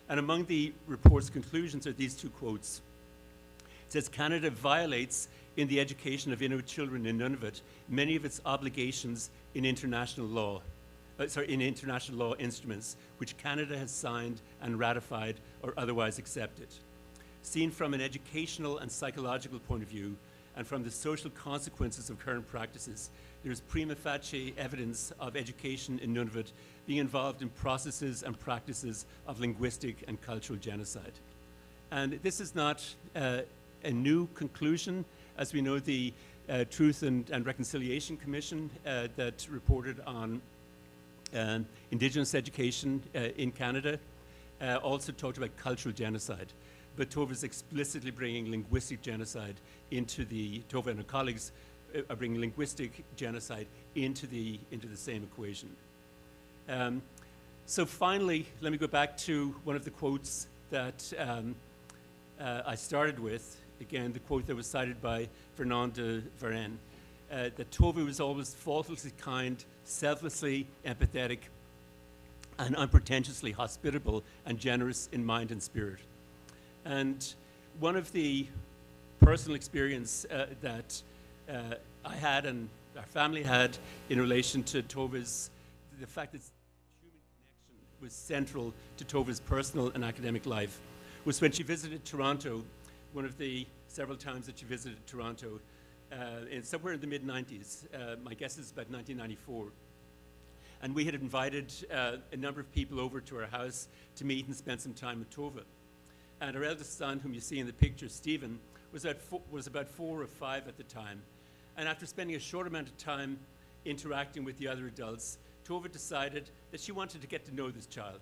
And among the report's conclusions are these two quotes. It says, Canada violates in the education of Inuit children in Nunavut many of its obligations in international law, in international law instruments, which Canada has signed and ratified or otherwise accepted. Seen from an educational and psychological point of view, and from the social consequences of current practices, there is prima facie evidence of education in Nunavut being involved in processes and practices of linguistic and cultural genocide. And this is not a new conclusion. As we know, the Truth and Reconciliation Commission that reported on Indigenous education in Canada also talked about cultural genocide. But Tove is explicitly bringing linguistic genocide into Tove and her colleagues are bringing linguistic genocide into the same equation. So finally, let me go back to one of the quotes that I started with. Again, the quote that was cited by Fernand de Varenne, that Tove was always faultlessly kind, selflessly empathetic, and unpretentiously hospitable and generous in mind and spirit. And one of the personal experience that I had and our family had in relation to Tove's, the fact that human connection was central to Tove's personal and academic life, was when she visited Toronto, one of the several times that she visited Toronto, somewhere in the mid-90s. My guess is about 1994. And we had invited a number of people over to our house to meet and spend some time with Tove. And our eldest son, whom you see in the picture, Stephen, was about 4 or 5 at the time. And after spending a short amount of time interacting with the other adults, Tove decided that she wanted to get to know this child.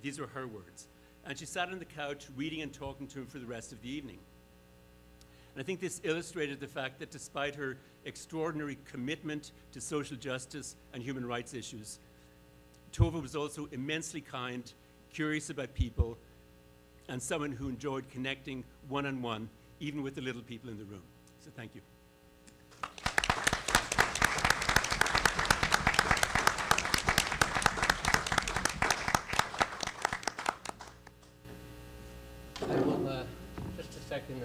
These were her words. and she sat on the couch reading and talking to him for the rest of the evening. And I think this illustrated the fact that despite her extraordinary commitment to social justice and human rights issues, Tove was also immensely kind, curious about people, and someone who enjoyed connecting one-on-one, even with the little people in the room. So thank you. I will, just a second.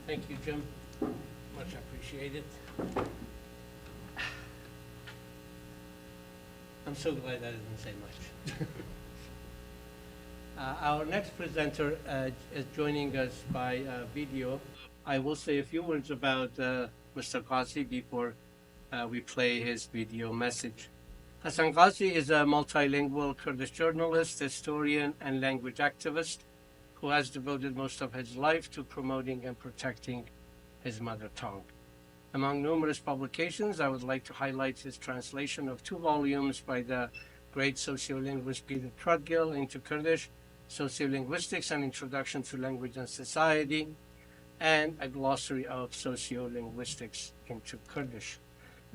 Thank you, Jim. Much appreciated. I'm so glad I didn't say much. Our next presenter is joining us by video. I will say a few words about Mr. Ghazi before we play his video message. Hasan Ghazi is a multilingual Kurdish journalist, historian, and language activist who has devoted most of his life to promoting and protecting his mother tongue. Among numerous publications, I would like to highlight his translation of 2 volumes by the great sociolinguist Peter Trudgill into Kurdish, Sociolinguistics, An Introduction to Language and Society, and a glossary of sociolinguistics into Kurdish.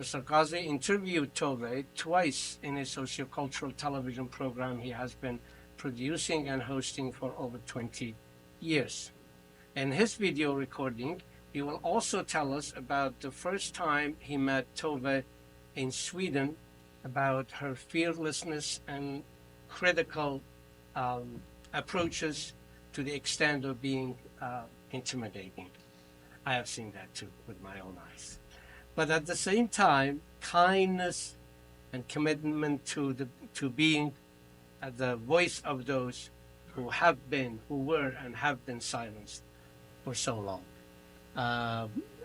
Mr. Ghazi interviewed Tove twice in a sociocultural television program he has been producing and hosting for over 20 years. In his video recording, he will also tell us about the first time he met Tove in Sweden, about her fearlessness and critical approaches to the extent of being intimidating. I have seen that too with my own eyes. But at the same time, kindness and commitment to being the voice of those who were and have been silenced for so long.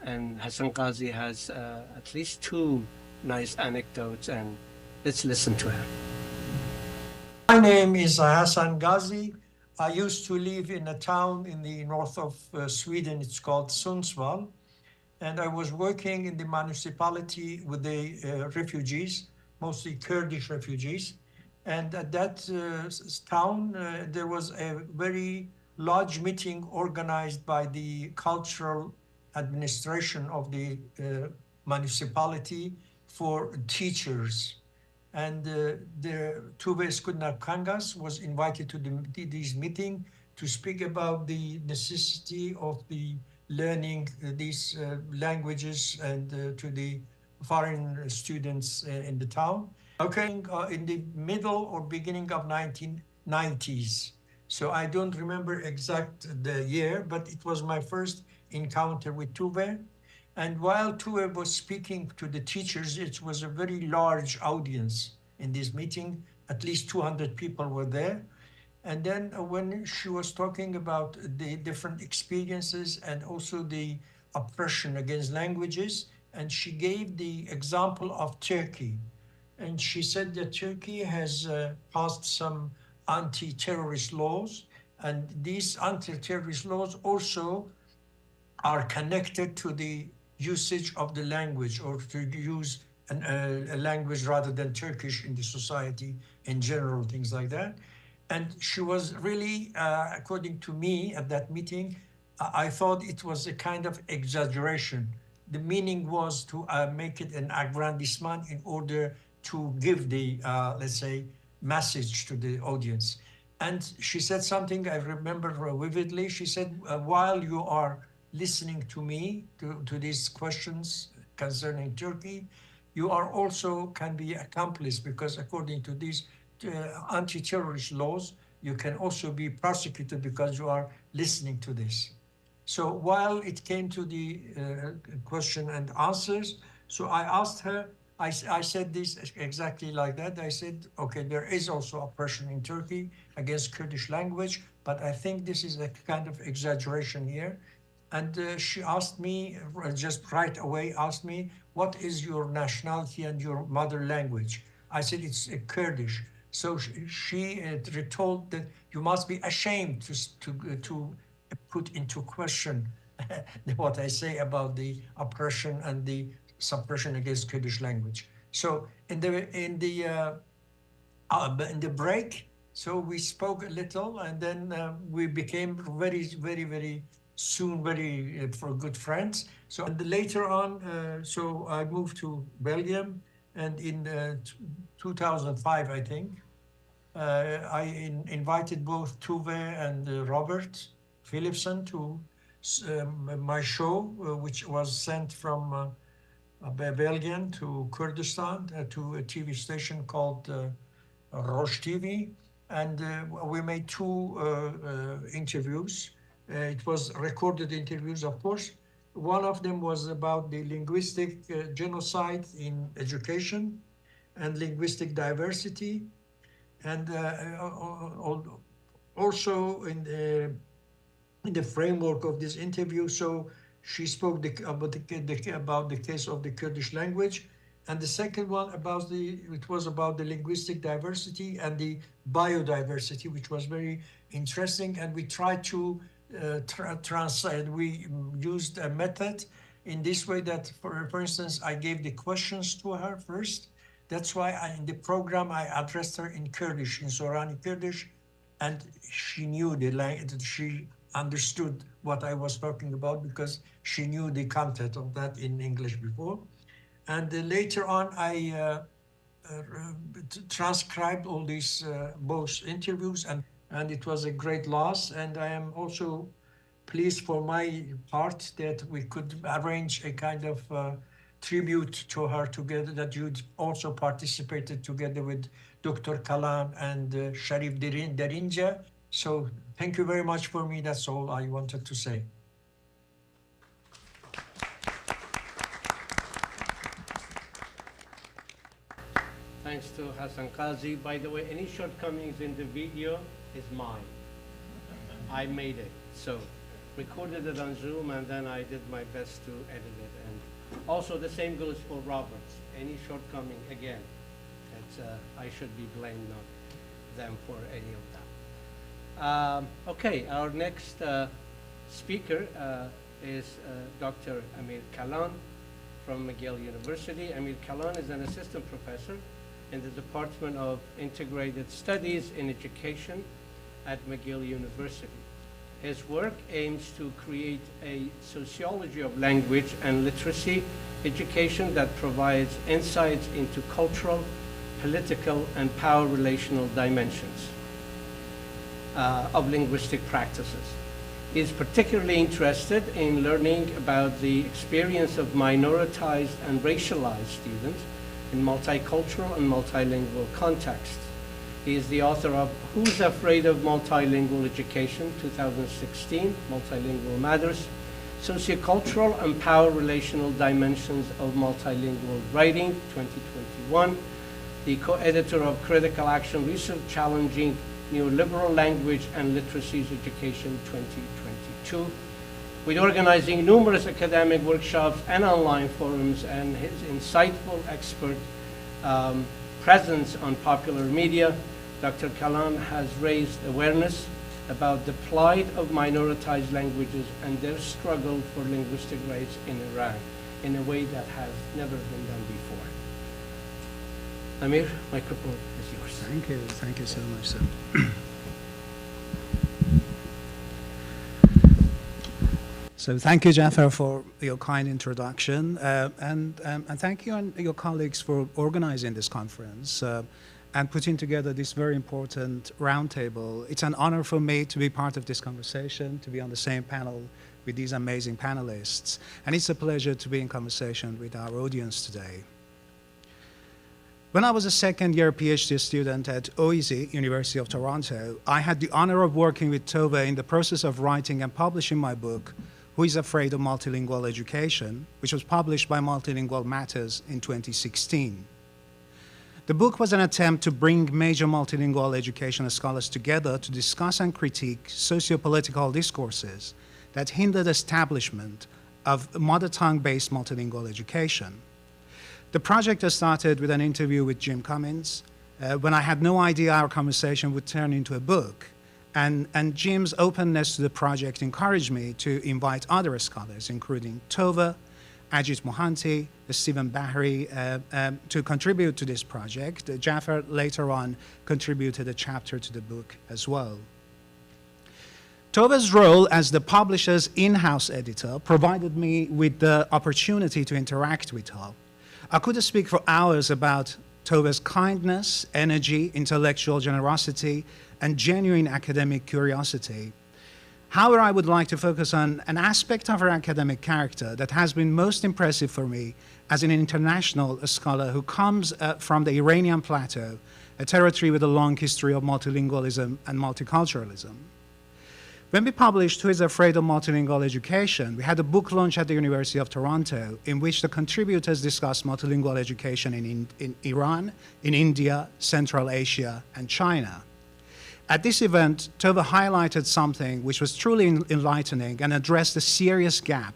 And Hasan Ghazi has at least 2 nice anecdotes, and let's listen to him. My name is Hasan Ghazi. I used to live in a town in the north of Sweden. It's called Sundsvall. And I was working in the municipality with the refugees, mostly Kurdish refugees. And at that town, there was a very large meeting organized by the cultural administration of the municipality for teachers. And the Tove Skutnabb-Kangas was invited to this meeting to speak about the necessity of the learning these languages and to the foreign students in the town. Okay, in the middle or beginning of 1990s. So I don't remember exact the year, but it was my first encounter with Tove. And while Tove was speaking to the teachers, it was a very large audience in this meeting. At least 200 people were there. And then when she was talking about the different experiences and also the oppression against languages, and she gave the example of Turkey. And she said that Turkey has passed some anti-terrorist laws, and these anti-terrorist laws also are connected to the usage of the language, or to use a language rather than Turkish in the society in general, things like that. And she was really, according to me at that meeting, I thought it was a kind of exaggeration. The meaning was to make it an aggrandizement in order to give the, let's say, message to the audience. And she said something I remember vividly. She said, while you are listening to me, to these questions concerning Turkey, you are also can be accomplice, because according to these anti-terrorist laws, you can also be prosecuted because you are listening to this. So while it came to the question and answers, so I asked her, I said this exactly like that. I said, okay, there is also oppression in Turkey against Kurdish language, but I think this is a kind of exaggeration here. And she asked me, just right away asked me, what is your nationality and your mother language? I said, it's Kurdish. So she retold that you must be ashamed to put into question what I say about the oppression and the suppression against Kurdish language. So in the break, so we spoke a little, and then we became very soon for good friends. So and later on, so I moved to Belgium, and in 2005, I think, I invited both Tove and Robert Philipson to my show, which was sent from Belgium to Kurdistan, to a TV station called Roche TV, and we made two interviews. It was recorded interviews, of course. One of them was about the linguistic genocide in education and linguistic diversity, and also in the framework of this interview, so she spoke about the case of the Kurdish language. And the second one was about the linguistic diversity and the biodiversity, which was very interesting. And we tried to translate. We used a method in this way that, for instance, I gave the questions to her first. That's why in the program I addressed her in Kurdish, in Sorani Kurdish, and she knew the language. She understood what I was talking about because she knew the content of that in English before. And later on, I transcribed all these both interviews, and it was a great loss. And I am also pleased for my part that we could arrange a kind of tribute to her together, that you also participated together with Dr. Kalan and Sharif Derinja. So thank you very much for me. That's all I wanted to say. Thanks to Hassan Qazi. By the way, any shortcomings in the video is mine. I made it. So recorded it on Zoom, and then I did my best to edit it. And also the same goes for Roberts. Any shortcoming, again, I should be blamed, not them, for any of that. Okay, our next speaker is Dr. Amir Kalan from McGill University. Amir Kalan is an assistant professor in the Department of Integrated Studies in Education at McGill University. His work aims to create a sociology of language and literacy education that provides insights into cultural, political, and power relational dimensions of linguistic practices. He is particularly interested in learning about the experience of minoritized and racialized students in multicultural and multilingual contexts. He is the author of Who's Afraid of Multilingual Education, 2016, Multilingual Matters, Sociocultural and Power Relational Dimensions of Multilingual Writing, 2021, the co-editor of Critical Action Research Challenging Neoliberal Language and Literacies Education, 2022, with organizing numerous academic workshops and online forums, and his insightful expert presence on popular media. Dr. Kalan has raised awareness about the plight of minoritized languages and their struggle for linguistic rights in Iran in a way that has never been done before. Amir, microphone is yours. Thank you so much, sir. So thank you, Jaffer, for your kind introduction, and thank you and your colleagues for organizing this conference and putting together this very important roundtable. It's an honor for me to be part of this conversation, to be on the same panel with these amazing panelists, and it's a pleasure to be in conversation with our audience today. When I was a second-year PhD student at OEC, University of Toronto, I had the honor of working with Tove in the process of writing and publishing my book, Who is Afraid of Multilingual Education, which was published by Multilingual Matters in 2016. The book was an attempt to bring major multilingual educational scholars together to discuss and critique socio-political discourses that hindered establishment of mother tongue-based multilingual education. The project started with an interview with Jim Cummins when I had no idea our conversation would turn into a book. And Jim's openness to the project encouraged me to invite other scholars, including Tove, Ajit Mohanty, Stephen Bahri, to contribute to this project. Jaffer later on contributed a chapter to the book as well. Tove's role as the publisher's in-house editor provided me with the opportunity to interact with her. I could speak for hours about Tove's kindness, energy, intellectual generosity, and genuine academic curiosity. However, I would like to focus on an aspect of her academic character that has been most impressive for me as an international scholar who comes from the Iranian plateau, a territory with a long history of multilingualism and multiculturalism. When we published Who is Afraid of Multilingual Education, we had a book launch at the University of Toronto in which the contributors discussed multilingual education in Iran, in India, Central Asia, and China. At this event, Tove highlighted something which was truly enlightening and addressed a serious gap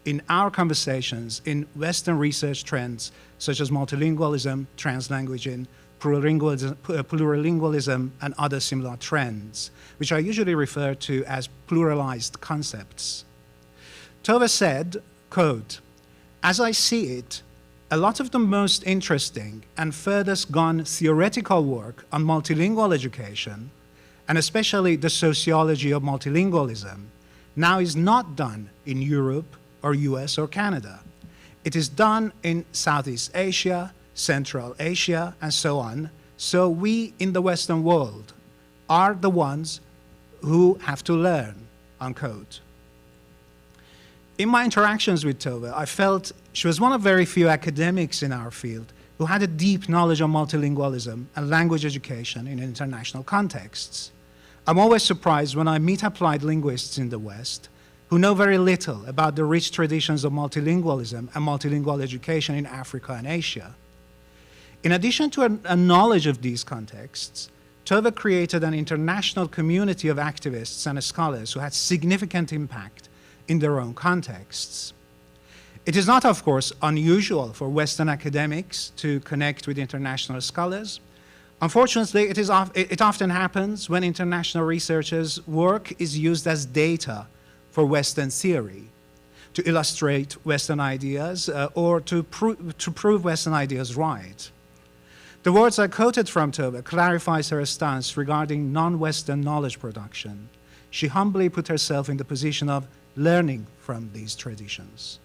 in our conversations in Western research trends such as multilingualism, translanguaging, plurilingualism, and other similar trends, which I usually refer to as pluralized concepts. Tove said, quote, "As I see it, a lot of the most interesting and furthest gone theoretical work on multilingual education, and especially the sociology of multilingualism, now is not done in Europe or US or Canada. It is done in Southeast Asia, Central Asia, and so on. So we in the Western world are the ones who have to learn," unquote. In my interactions with Tove, I felt she was one of very few academics in our field who had a deep knowledge of multilingualism and language education in international contexts. I'm always surprised when I meet applied linguists in the West who know very little about the rich traditions of multilingualism and multilingual education in Africa and Asia. In addition to a knowledge of these contexts, Tove created an international community of activists and scholars who had significant impact in their own contexts. It is not, of course, unusual for Western academics to connect with international scholars. Unfortunately, it often happens when international researchers' work is used as data for Western theory, to illustrate Western ideas or to prove Western ideas right. The words I quoted from Tove clarifies her stance regarding non-Western knowledge production. She humbly put herself in the position of learning from these traditions.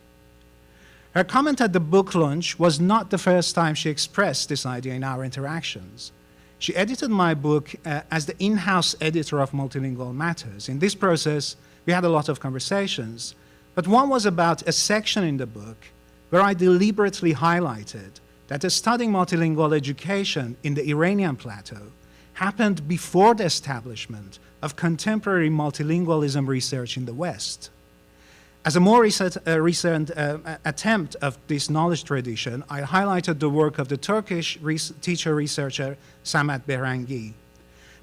Her comment at the book launch was not the first time she expressed this idea in our interactions. She edited my book as the in-house editor of Multilingual Matters. In this process, we had a lot of conversations, but one was about a section in the book where I deliberately highlighted that studying multilingual education in the Iranian plateau happened before the establishment of contemporary multilingualism research in the West. As a more recent attempt of this knowledge tradition, I highlighted the work of the Turkish teacher-researcher Samet Behrangi.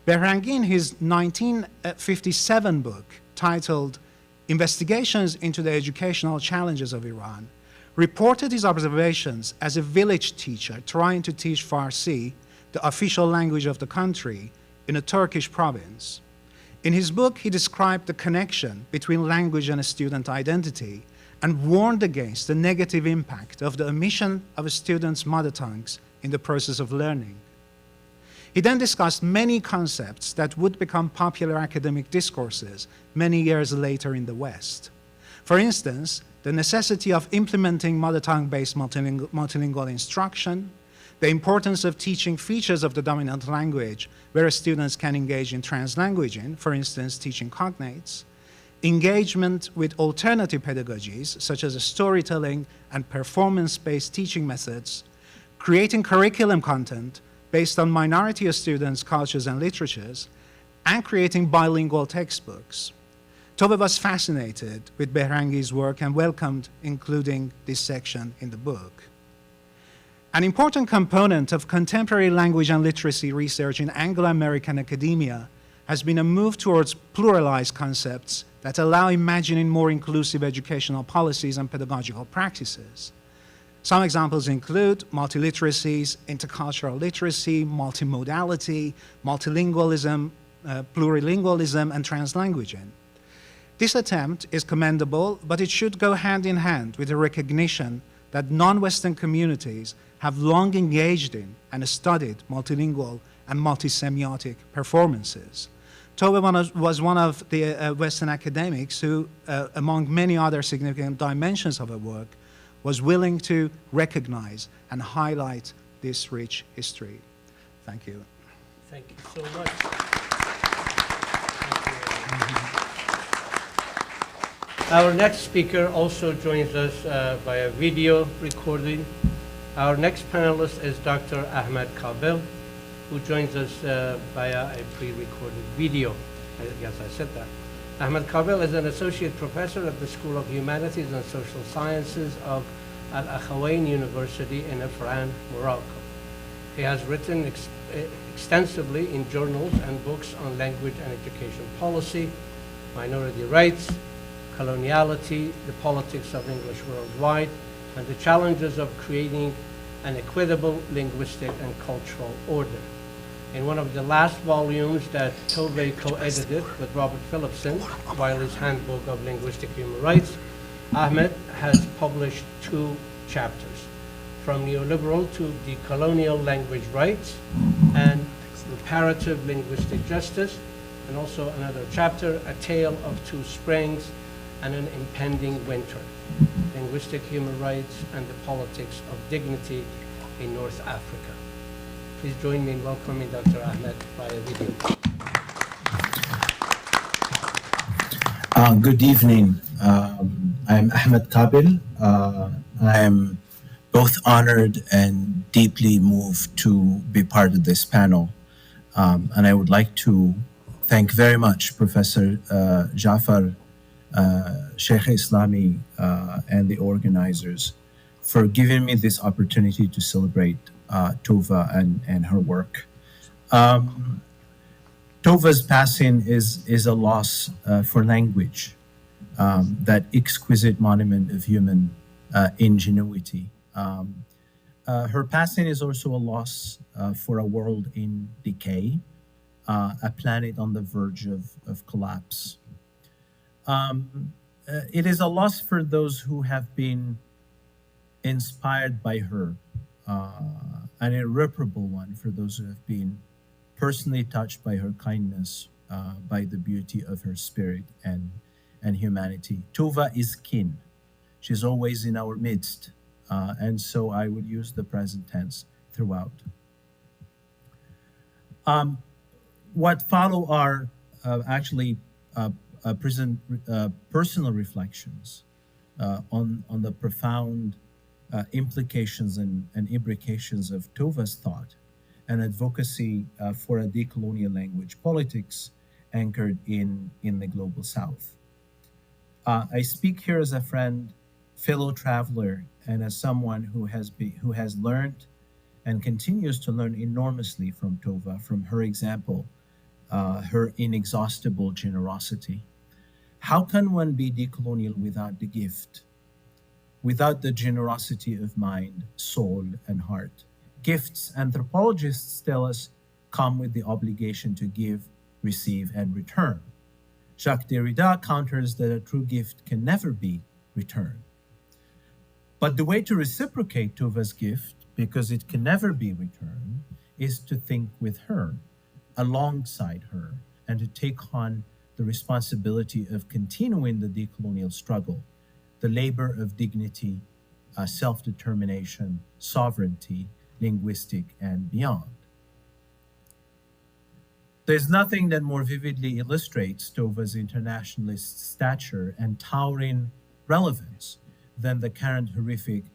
Behrangi, in his 1957 book titled Investigations into the Educational Challenges of Iran, reported his observations as a village teacher trying to teach Farsi, the official language of the country, in a Turkish province. In his book, he described the connection between language and student identity and warned against the negative impact of the omission of students' mother tongues in the process of learning. He then discussed many concepts that would become popular academic discourses many years later in the West. For instance, the necessity of implementing mother tongue-based multilingual instruction, the importance of teaching features of the dominant language where students can engage in translanguaging, for instance, teaching cognates, engagement with alternative pedagogies such as storytelling and performance-based teaching methods, creating curriculum content based on minority students' cultures and literatures, and creating bilingual textbooks. Tove was fascinated with Behrangi's work and welcomed including this section in the book. An important component of contemporary language and literacy research in Anglo-American academia has been a move towards pluralized concepts that allow imagining more inclusive educational policies and pedagogical practices. Some examples include multiliteracies, intercultural literacy, multimodality, multilingualism, plurilingualism and translanguaging. This attempt is commendable, but it should go hand in hand with the recognition that non-Western communities have long engaged in and studied multilingual and multisemiotic performances. Tove was one of the Western academics who, among many other significant dimensions of her work, was willing to recognize and highlight this rich history. Thank you. Thank you so much. Our next speaker also joins us via video recording. Our next panelist is Dr. Ahmed Kabil, who joins us via a pre-recorded video. Yes, I said that. Ahmed Kabil is an associate professor at the School of Humanities and Social Sciences of Al Akhawain University in Ifran, Morocco. He has written extensively in journals and books on language and education policy, minority rights, coloniality, the politics of English worldwide, and the challenges of creating an equitable linguistic and cultural order. In one of the last volumes that Tove co-edited with Robert Phillipson, Wiley's Handbook of Linguistic Human Rights, Ahmed has published 2 chapters, From Neoliberal to Decolonial Language Rights and Reparative Linguistic Justice, and also another chapter, A Tale of Two Springs and an Impending Winter, Linguistic Human Rights and the Politics of Dignity in North Africa. Please join me in welcoming Dr. Ahmed via video. Good evening. I'm Ahmed Kabil. I'm both honored and deeply moved to be part of this panel. And I would like to thank very much Professor Jaffer, Sheyholislami, and the organizers for giving me this opportunity to celebrate Tove and her work. Tove's passing is a loss for language, that exquisite monument of human ingenuity. Her passing is also a loss for a world in decay, a planet on the verge of collapse. It is a loss for those who have been inspired by her, an irreparable one for those who have been personally touched by her kindness, by the beauty of her spirit and humanity. Tove is kin. She's always in our midst, and so I would use the present tense throughout. What follow are actually personal reflections on the profound implications and imbrications of Tove's thought and advocacy for a decolonial language politics anchored in the global South. I speak here as a friend, fellow traveler, and as someone who has learned and continues to learn enormously from Tove, from her example, her inexhaustible generosity. How can one be decolonial without the gift, without the generosity of mind, soul, and heart? Gifts, anthropologists tell us, come with the obligation to give, receive, and return. Jacques Derrida counters that a true gift can never be returned. But the way to reciprocate Tove's gift, because it can never be returned, is to think with her, alongside her, and to take on the responsibility of continuing the decolonial struggle, the labor of dignity, self-determination, sovereignty, linguistic, and beyond. There's nothing that more vividly illustrates Tove's internationalist stature and towering relevance than the current horrific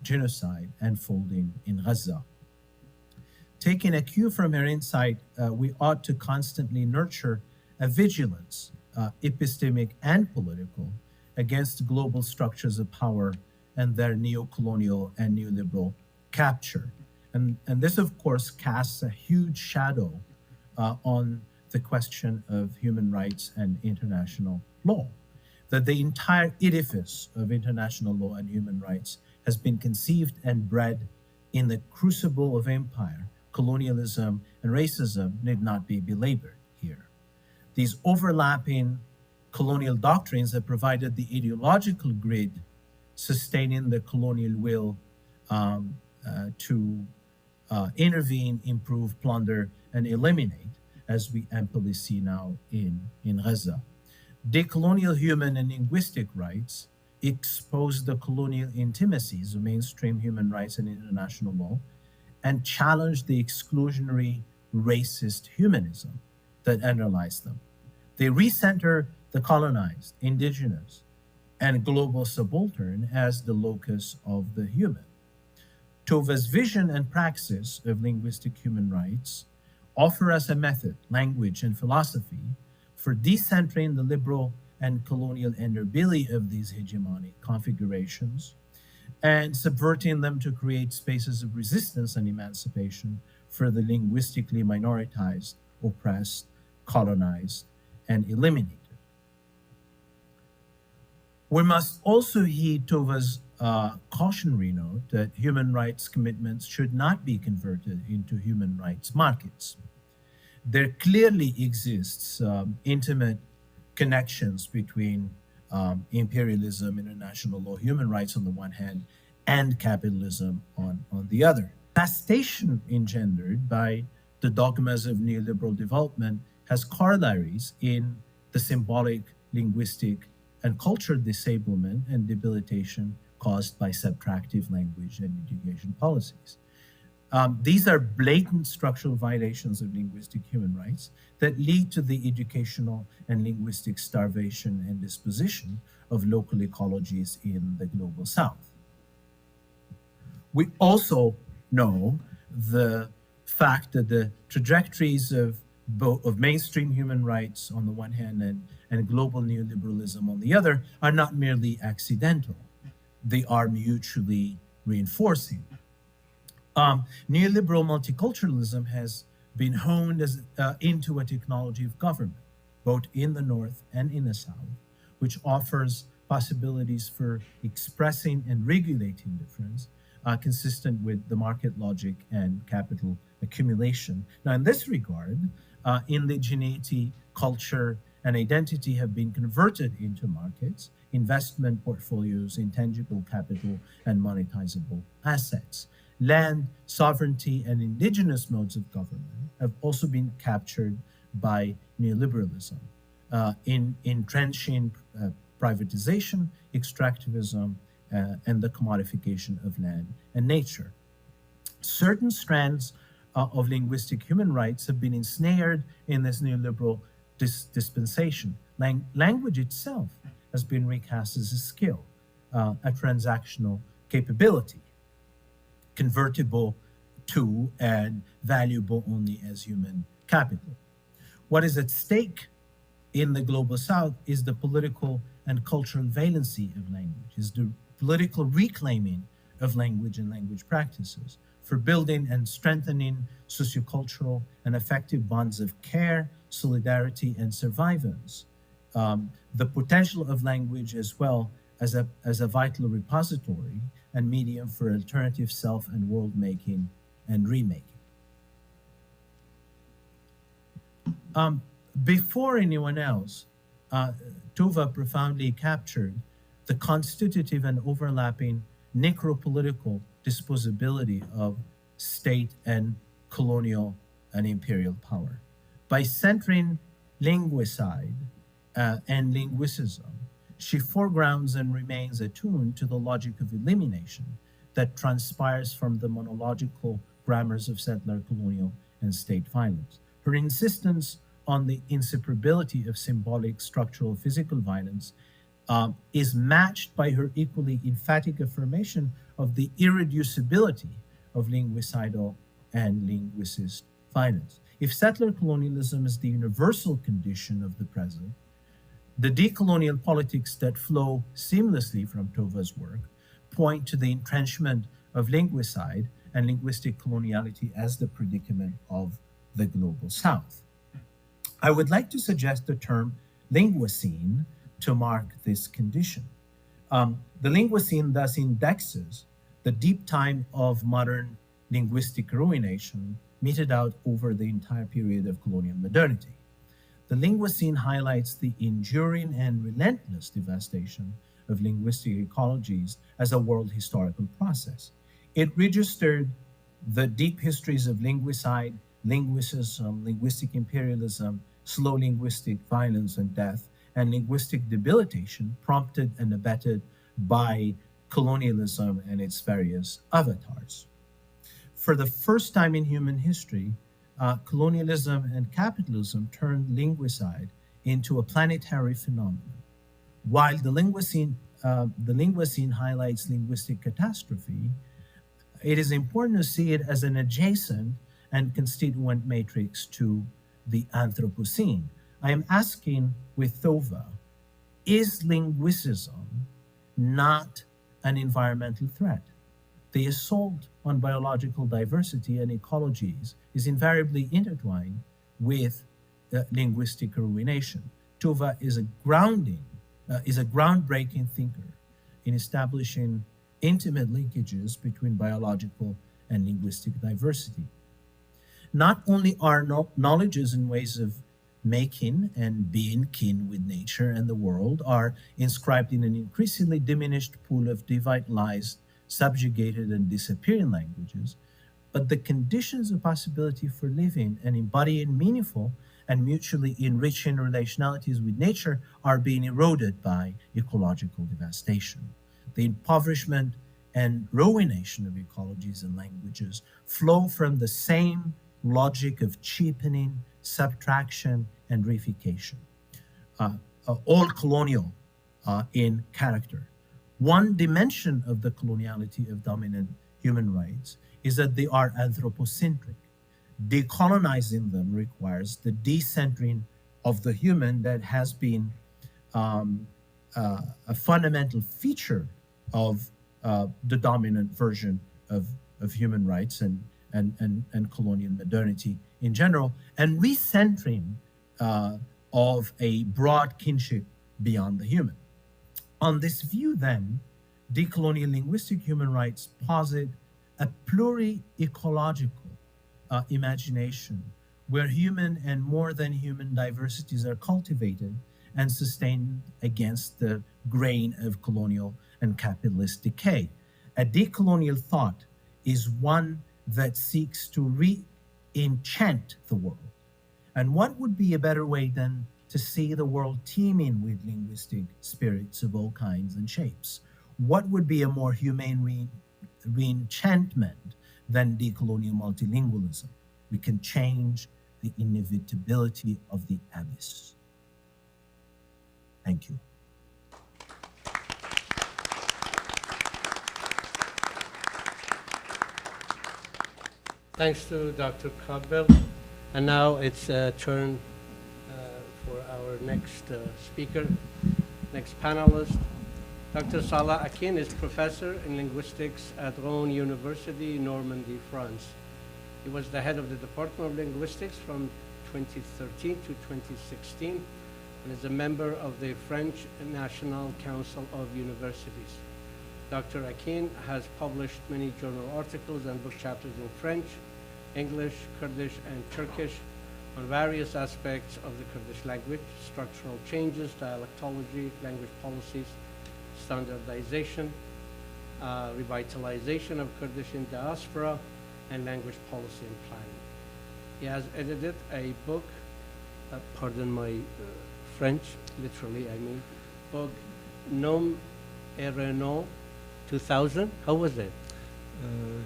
genocide unfolding in Gaza. Taking a cue from her insight, we ought to constantly nurture a vigilance, epistemic and political, against global structures of power and their neo-colonial and neoliberal capture. And this, of course, casts a huge shadow on the question of human rights and international law, that the entire edifice of international law and human rights has been conceived and bred in the crucible of empire, colonialism, and racism need not be belabored here. these overlapping colonial doctrines that provided the ideological grid sustaining the colonial will to intervene, improve, plunder, and eliminate, as we amply see now in Gaza. Decolonial human and linguistic rights expose the colonial intimacies of mainstream human rights and international law and challenge the exclusionary racist humanism that underlies them. They recenter the colonized, indigenous, and global subaltern as the locus of the human. Tove's vision and praxis of linguistic human rights offer us a method, language, and philosophy for decentering the liberal and colonial underbelly of these hegemonic configurations and subverting them to create spaces of resistance and emancipation for the linguistically minoritized, oppressed, colonized, and eliminated. We must also heed Tove's cautionary note that human rights commitments should not be converted into human rights markets. There clearly exists intimate connections between imperialism, international law, human rights on the one hand, and capitalism on the other. Devastation engendered by the dogmas of neoliberal development has corollaries in the symbolic, linguistic, and cultural disablement and debilitation caused by subtractive language and education policies. These are blatant structural violations of linguistic human rights that lead to the educational and linguistic starvation and disposition of local ecologies in the global South. We also know the fact that the trajectories of mainstream human rights on the one hand and global neoliberalism on the other are not merely accidental. They are mutually reinforcing. Neoliberal multiculturalism has been honed into a technology of government, both in the North and in the South, which offers possibilities for expressing and regulating difference consistent with the market logic and capital accumulation. Now, in this regard, indigeneity, culture, and identity have been converted into markets, investment portfolios, intangible capital, and monetizable assets. Land, sovereignty, and indigenous modes of government have also been captured by neoliberalism, in entrenching privatization, extractivism, and the commodification of land and nature. Certain strands of linguistic human rights have been ensnared in this neoliberal dispensation. Language itself has been recast as a skill, a transactional capability, convertible to and valuable only as human capital. What is at stake in the global South is the political and cultural valency of language, is the political reclaiming of language and language practices for building and strengthening sociocultural and effective bonds of care, solidarity, and survivance. The potential of language as well as a vital repository and medium for alternative self and world making and remaking. Before anyone else, Tove profoundly captured the constitutive and overlapping necropolitical disposability of state and colonial and imperial power. By centering linguicide and linguicism, she foregrounds and remains attuned to the logic of elimination that transpires from the monological grammars of settler, colonial, and state violence. Her insistence on the inseparability of symbolic, structural, physical violence is matched by her equally emphatic affirmation of the irreducibility of linguicidal and linguicist violence. If settler colonialism is the universal condition of the present, the decolonial politics that flow seamlessly from Tove's work point to the entrenchment of linguicide and linguistic coloniality as the predicament of the global South. I would like to suggest the term linguicene to mark this condition. The linguicene thus indexes the deep time of modern linguistic ruination meted out over the entire period of colonial modernity. The Linguocene highlights the enduring and relentless devastation of linguistic ecologies as a world historical process. It registered the deep histories of linguicide, linguicism, linguistic imperialism, slow linguistic violence and death, and linguistic debilitation prompted and abetted by colonialism and its various avatars. For the first time in human history, colonialism and capitalism turned linguicide into a planetary phenomenon. While the Linguocene highlights linguistic catastrophe, it is important to see it as an adjacent and constituent matrix to the Anthropocene. I am asking with Tove, is linguicism not an environmental threat? The assault on biological diversity and ecologies is invariably intertwined with linguistic ruination. Tove is a groundbreaking thinker in establishing intimate linkages between biological and linguistic diversity. Not only are knowledges and ways of making and being kin with nature and the world are inscribed in an increasingly diminished pool of devitalized, subjugated, and disappearing languages, but the conditions of possibility for living and embodying meaningful and mutually enriching relationalities with nature are being eroded by ecological devastation. The impoverishment and ruination of ecologies and languages flow from the same logic of cheapening, subtraction, and reification, all colonial in character. One dimension of the coloniality of dominant human rights is that they are anthropocentric. Decolonizing them requires the decentering of the human that has been a fundamental feature of the dominant version of human rights and colonial modernity in general, and recentering of a broad kinship beyond the human. On this view, then, decolonial linguistic human rights posit a pluri-ecological imagination where human and more than human diversities are cultivated and sustained against the grain of colonial and capitalist decay. A decolonial thought is one that seeks to re-enchant the world. And what would be a better way than to see the world teeming with linguistic spirits of all kinds and shapes? What would be a more humane re-enchantment than decolonial multilingualism? We can change the inevitability of the abyss. Thank you. Thanks to Dr. Cogbill. And now it's a turn for our next speaker, next panelist. Dr. Salah Akin is professor in linguistics at Rouen University, Normandy, France. He was the head of the Department of Linguistics from 2013 to 2016 and is a member of the French National Council of Universities. Dr. Akin has published many journal articles and book chapters in French, English, Kurdish, and Turkish on various aspects of the Kurdish language, structural changes, dialectology, language policies, standardization, revitalization of Kurdish in diaspora, and language policy and planning. He has edited a book, pardon my French, literally I mean, book Nom et Renom 2000. How was it?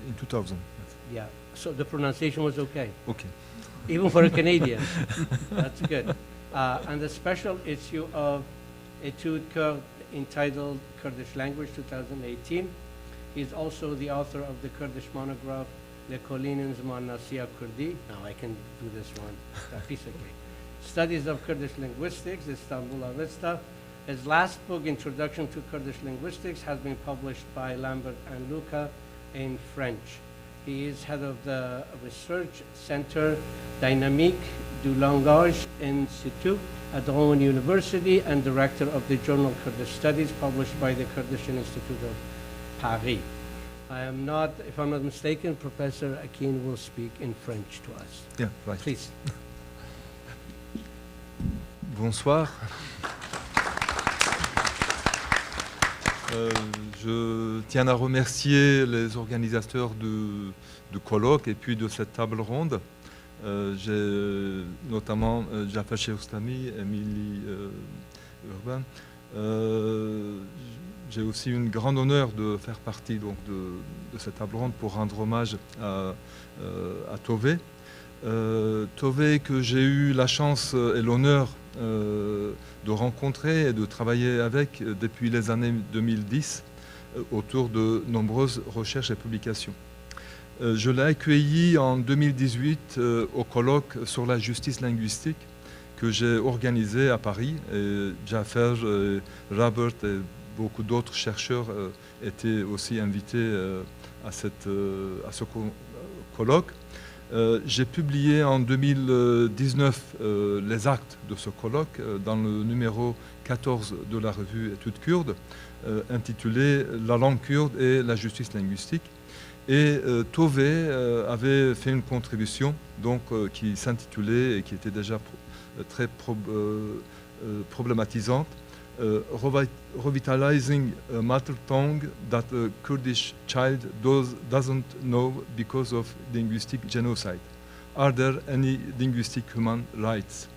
In 2000. Yeah, so the pronunciation was okay. Okay. Even for a Canadian. That's good. And the special issue of Etude Kurd entitled Kurdish Language 2018. He's also the author of the Kurdish monograph, Le Collines Manasiya Kurdi. Now I can do this one basically. Studies of Kurdish Linguistics, Istanbul Avesta. His last book, Introduction to Kurdish Linguistics, has been published by Lambert and Luca in French. He is head of the Research Center Dynamique du Langage Institute at Rouen University and director of the journal Kurdish Studies, published by the Kurdish Institute of Paris. I am not, if I'm not mistaken, Professor Akin will speak in French to us. Yeah, right. Please. Bonsoir. Je tiens à remercier les organisateurs du colloque et puis de cette table ronde. J'ai notamment Jaffer, Sheyholislami, Émilie Urbain. J'ai aussi un grand honneur de faire partie donc, de cette table ronde pour rendre hommage à Tove. Tove que j'ai eu la chance et l'honneur de rencontrer et de travailler avec depuis les années 2010 autour de nombreuses recherches et publications. Je l'ai accueilli en 2018 au colloque sur la justice linguistique que j'ai organisé à Paris. Et Jaffer, Robert et beaucoup d'autres chercheurs étaient aussi invités à ce colloque. J'ai publié en 2019 les actes de ce colloque dans le numéro 14 de la revue Études kurdes, intitulé « La langue kurde et la justice linguistique ». Et Tove avait fait une contribution donc, qui s'intitulait et qui était déjà très problématisante, Revitalizing a mother tongue that a Kurdish child doesn't know because of linguistic genocide. Are there any linguistic human rights?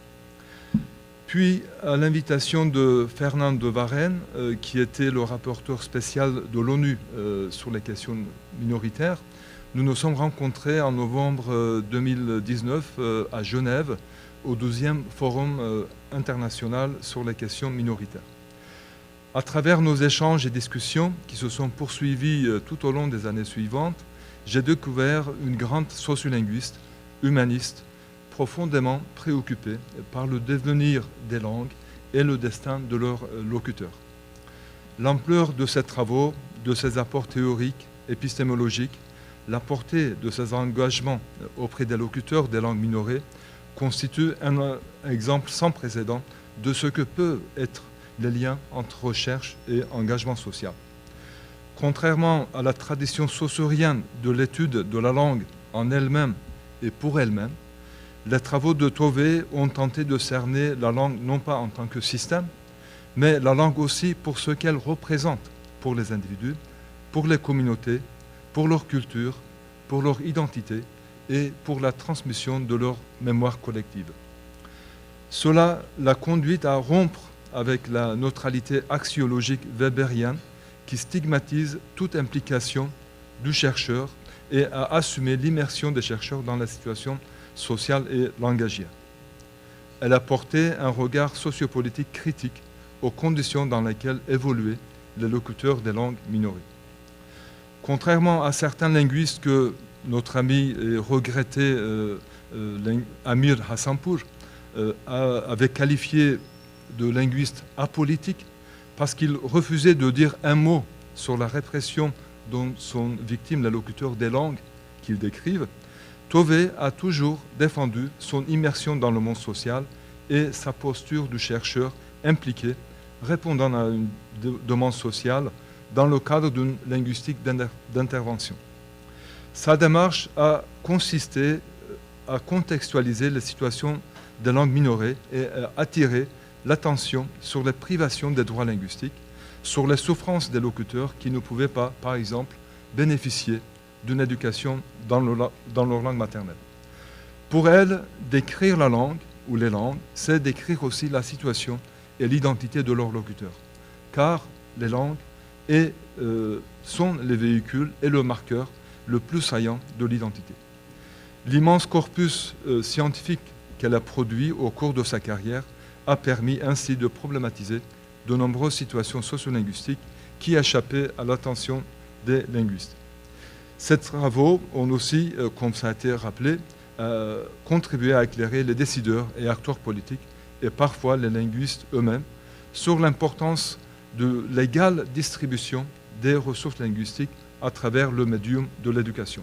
Puis, à l'invitation de Fernand de Varenne, qui était le rapporteur spécial de l'ONU sur les questions minoritaires, nous nous sommes rencontrés en novembre 2019 à Genève, au 12e Forum international sur les questions minoritaires. À travers nos échanges et discussions qui se sont poursuivis tout au long des années suivantes, j'ai découvert une grande sociolinguiste, humaniste, profondément préoccupée par le devenir des langues et le destin de leurs locuteurs. L'ampleur de ses travaux, de ses apports théoriques, épistémologiques, la portée de ses engagements auprès des locuteurs des langues minorées constitue un exemple sans précédent de ce que peut être les liens entre recherche et engagement social. Contrairement à la tradition saussurienne de l'étude de la langue en elle-même et pour elle-même, les travaux de Tove ont tenté de cerner la langue non pas en tant que système, mais la langue aussi pour ce qu'elle représente pour les individus, pour les communautés, pour leur culture, pour leur identité et pour la transmission de leur mémoire collective. Cela l'a conduite à rompre avec la neutralité axiologique weberienne qui stigmatise toute implication du chercheur et à assumer l'immersion des chercheurs dans la situation sociale et langagière. Elle a porté un regard sociopolitique critique aux conditions dans lesquelles évoluaient les locuteurs des langues minorées. Contrairement à certains linguistes que notre ami et regretté Amir Hassanpour avait qualifié de linguiste apolitique parce qu'il refusait de dire un mot sur la répression dont sont victimes les locuteurs des langues qu'ils décrivent, Tove a toujours défendu son immersion dans le monde social et sa posture du chercheur impliqué, répondant à une demande sociale dans le cadre d'une linguistique d'intervention. Sa démarche a consisté à contextualiser les situations des langues minorées et à attirer l'attention sur les privations des droits linguistiques, sur les souffrances des locuteurs qui ne pouvaient pas, par exemple, bénéficier d'une éducation dans leur langue maternelle. Pour elle, décrire la langue ou les langues, c'est décrire aussi la situation et l'identité de leurs locuteurs, car les langues sont les véhicules et le marqueur le plus saillant de l'identité. L'immense corpus scientifique qu'elle a produit au cours de sa carrière a permis ainsi de problématiser de nombreuses situations sociolinguistiques qui échappaient à l'attention des linguistes. Ces travaux ont aussi, comme ça a été rappelé, contribué à éclairer les décideurs et acteurs politiques et parfois les linguistes eux-mêmes sur l'importance de l'égale distribution des ressources linguistiques à travers le médium de l'éducation.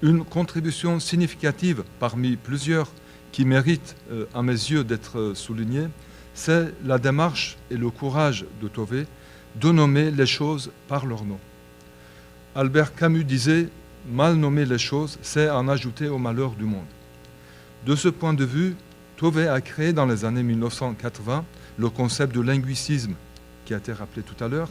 Une contribution significative parmi plusieurs qui mérite, à mes yeux, d'être souligné, c'est la démarche et le courage de Tove de nommer les choses par leur nom. Albert Camus disait « Mal nommer les choses, c'est en ajouter au malheur du monde ». De ce point de vue, Tove a créé dans les années 1980 le concept de linguicisme, qui a été rappelé tout à l'heure,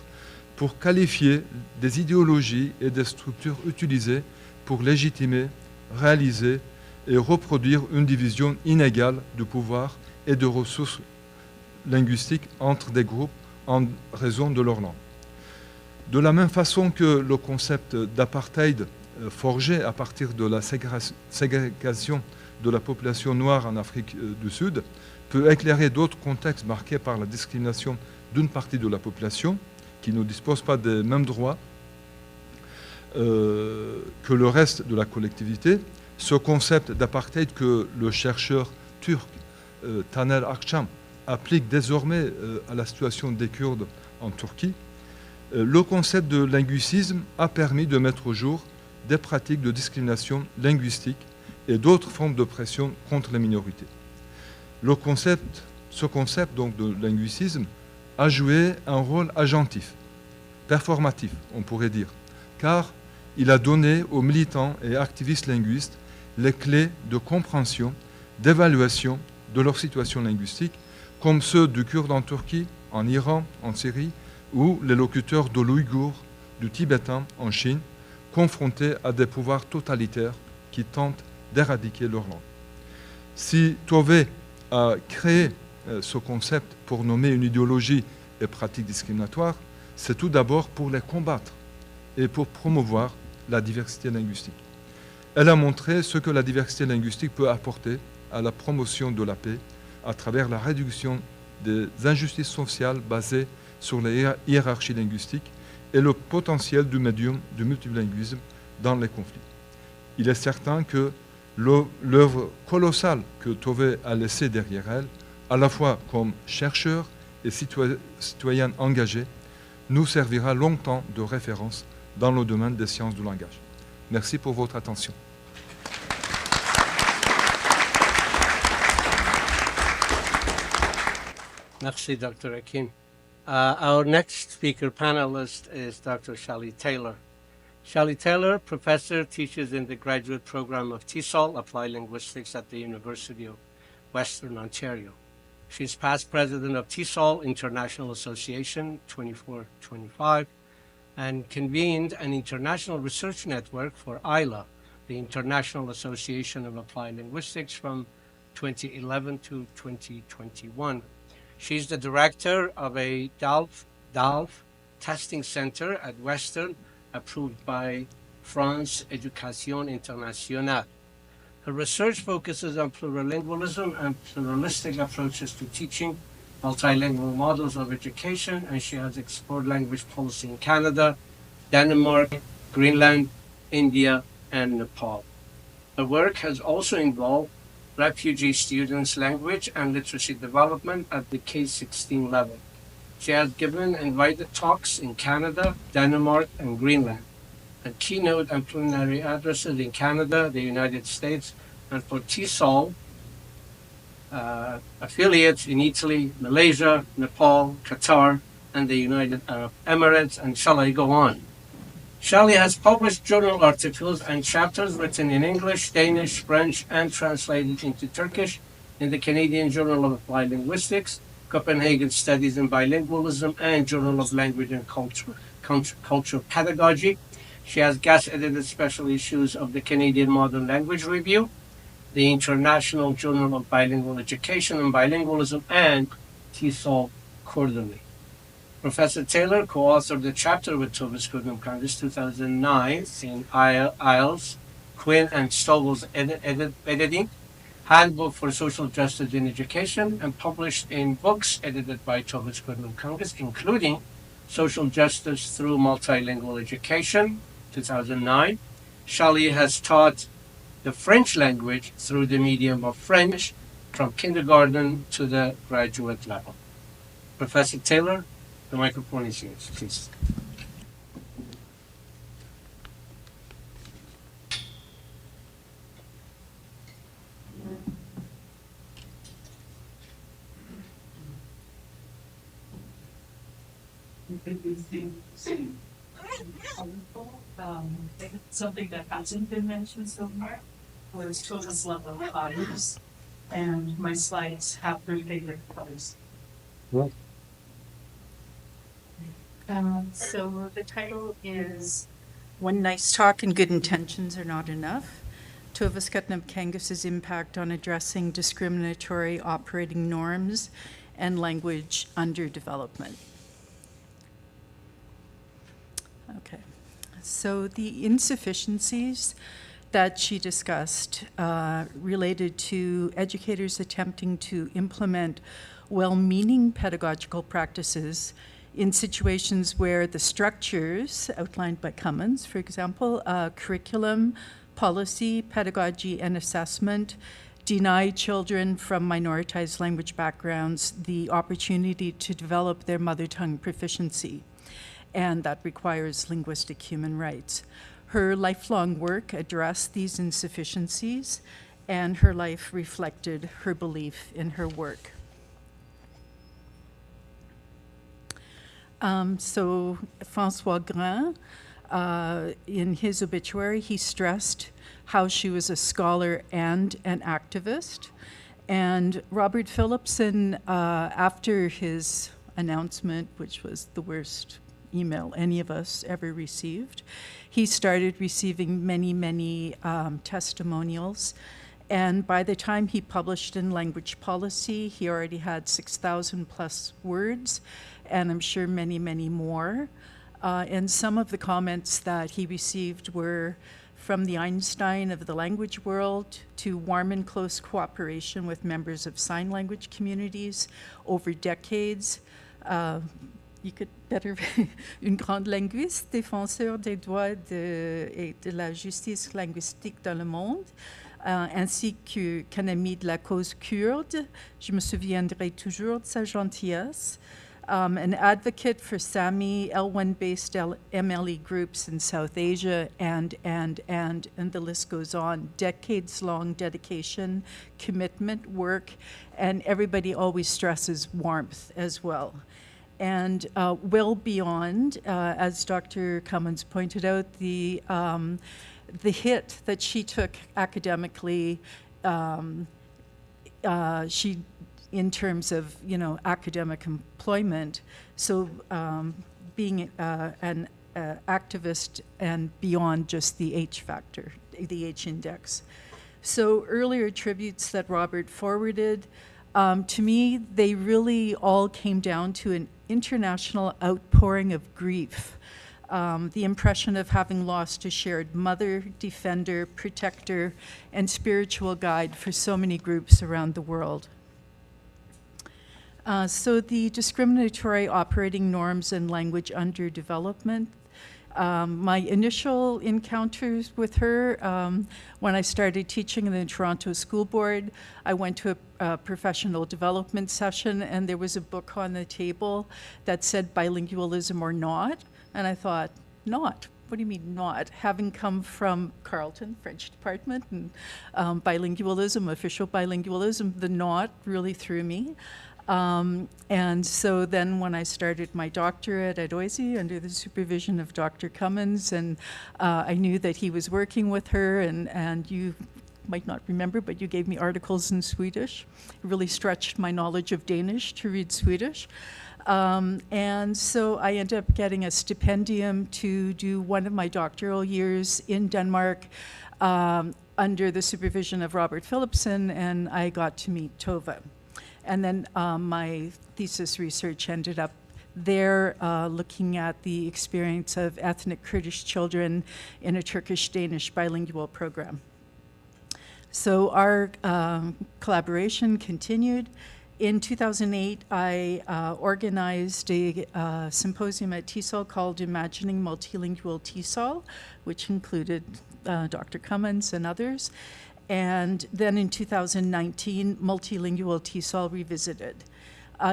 pour qualifier des idéologies et des structures utilisées pour légitimer, réaliser et reproduire une division inégale de pouvoir et de ressources linguistiques entre des groupes en raison de leur langue. De la même façon que le concept d'apartheid forgé à partir de la ségrégation de la population noire en Afrique du Sud peut éclairer d'autres contextes marqués par la discrimination d'une partie de la population qui ne dispose pas des mêmes droits que le reste de la collectivité. Ce concept d'apartheid que le chercheur turc Taner Akçam applique désormais à la situation des Kurdes en Turquie, le concept de linguicisme a permis de mettre au jour des pratiques de discrimination linguistique et d'autres formes de pression contre les minorités. Ce concept donc de linguicisme a joué un rôle agentif, performatif, on pourrait dire, car il a donné aux militants et activistes linguistes les clés de compréhension, d'évaluation de leur situation linguistique, comme ceux du kurde en Turquie, en Iran, en Syrie, ou les locuteurs de l'ouïghour, du tibétain en Chine, confrontés à des pouvoirs totalitaires qui tentent d'éradiquer leur langue. Si Tove a créé ce concept pour nommer une idéologie et pratique discriminatoire, c'est tout d'abord pour les combattre et pour promouvoir la diversité linguistique. Elle a montré ce que la diversité linguistique peut apporter à la promotion de la paix à travers la réduction des injustices sociales basées sur les hiérarchies linguistiques et le potentiel du médium du multilinguisme dans les conflits. Il est certain que l'œuvre colossale que Tove a laissée derrière elle, à la fois comme chercheur et citoyenne engagée, nous servira longtemps de référence dans le domaine des sciences du langage. Merci pour votre attention. Merci, Dr. Akin. Our next speaker panelist is Dr. Shelley Taylor. Shelley Taylor, professor, teaches in the graduate program of TESOL, Applied Linguistics at the University of Western Ontario. She's past president of TESOL International Association 2425 and convened an international research network for ILA, the International Association of Applied Linguistics, from 2011 to 2021. She's the director of a DALF testing center at Western, approved by France Éducation Internationale. Her research focuses on plurilingualism and pluralistic approaches to teaching, multilingual models of education, and she has explored language policy in Canada, Denmark, Greenland, India, and Nepal. Her work has also involved refugee students' language and literacy development at the K-16 level. She has given invited talks in Canada, Denmark, and Greenland, and keynote and plenary addresses in Canada, the United States, and for TESOL affiliates in Italy, Malaysia, Nepal, Qatar, and the United Arab Emirates, and shall I go on? Shelley has published journal articles and chapters written in English, Danish, French, and translated into Turkish in the Canadian Journal of Applied Linguistics, Copenhagen Studies in Bilingualism, and Journal of Language and Cultural Pedagogy. She has guest edited special issues of the Canadian Modern Language Review, the International Journal of Bilingual Education and Bilingualism, and TESOL Quarterly. Professor Taylor co-authored the chapter with Tove Skutnabb-Kangas 2009 in IELTS, Quinn and Stovall's editing, Handbook for Social Justice in Education, and published in books edited by Tove Skutnabb-Kangas, including Social Justice Through Multilingual Education, 2009. Shelley has taught the French language through the medium of French from kindergarten to the graduate level. Professor Taylor, the microphone is yours, please. Something that hasn't been mentioned so far was Tove's love of others And my slides have her favorite colors. So the title is One Nice Talk and Good Intentions Are Not Enough. Tove Skutnabb-Kangas' impact on addressing discriminatory operating norms and language underdevelopment. Okay, so the insufficiencies that she discussed related to educators attempting to implement well-meaning pedagogical practices in situations where the structures outlined by Cummins, for example, curriculum, policy, pedagogy, and assessment deny children from minoritized language backgrounds the opportunity to develop their mother tongue proficiency, and that requires linguistic human rights. Her lifelong work addressed these insufficiencies, and her life reflected her belief in her work. So François Grain, in his obituary, he stressed how she was a scholar and an activist. And Robert Phillipson, after his announcement, which was the worst email any of us ever received, he started receiving many testimonials. And by the time he published in Language Policy, he already had 6,000 plus words, and I'm sure many more. And some of the comments that he received were from the Einstein of the language world to warm and close cooperation with members of sign language communities over decades. You could better, une grande linguiste, défenseur des droits et de la justice linguistique dans le monde, ainsi qu'un ami de la cause kurde. Je me souviendrai toujours de sa gentillesse. An advocate for Sami L1-based MLE groups in South Asia, and the list goes on. Decades-long dedication, commitment, work, and everybody always stresses warmth as well. And well beyond, as Dr. Cummins pointed out, the hit that she took academically, she, in terms of, academic employment, so being an activist and beyond just the H factor, the H index. So earlier tributes that Robert forwarded, to me, they really all came down to an international outpouring of grief. The impression of having lost a shared mother, defender, protector, and spiritual guide for so many groups around the world. So the discriminatory operating norms and language underdevelopment. My initial encounters with her, when I started teaching in the Toronto School Board, I went to a professional development session, and there was a book on the table that said bilingualism or not, and I thought, not? What do you mean not? Having come from Carleton, French department, and bilingualism, official bilingualism, the not really threw me. And so then when I started my doctorate at OISE under the supervision of Dr. Cummins, and I knew that he was working with her, and you might not remember, but you gave me articles in Swedish. It really stretched my knowledge of Danish to read Swedish. And so I ended up getting a stipendium to do one of my doctoral years in Denmark under the supervision of Robert Phillipson, and I got to meet Tove. And then my thesis research ended up there looking at the experience of ethnic Kurdish children in a Turkish-Danish bilingual program. So our collaboration continued. In 2008, I organized a symposium at TESOL called Imagining Multilingual TESOL, which included Dr. Cummins and others. And then in 2019, Multilingual TESOL Revisited.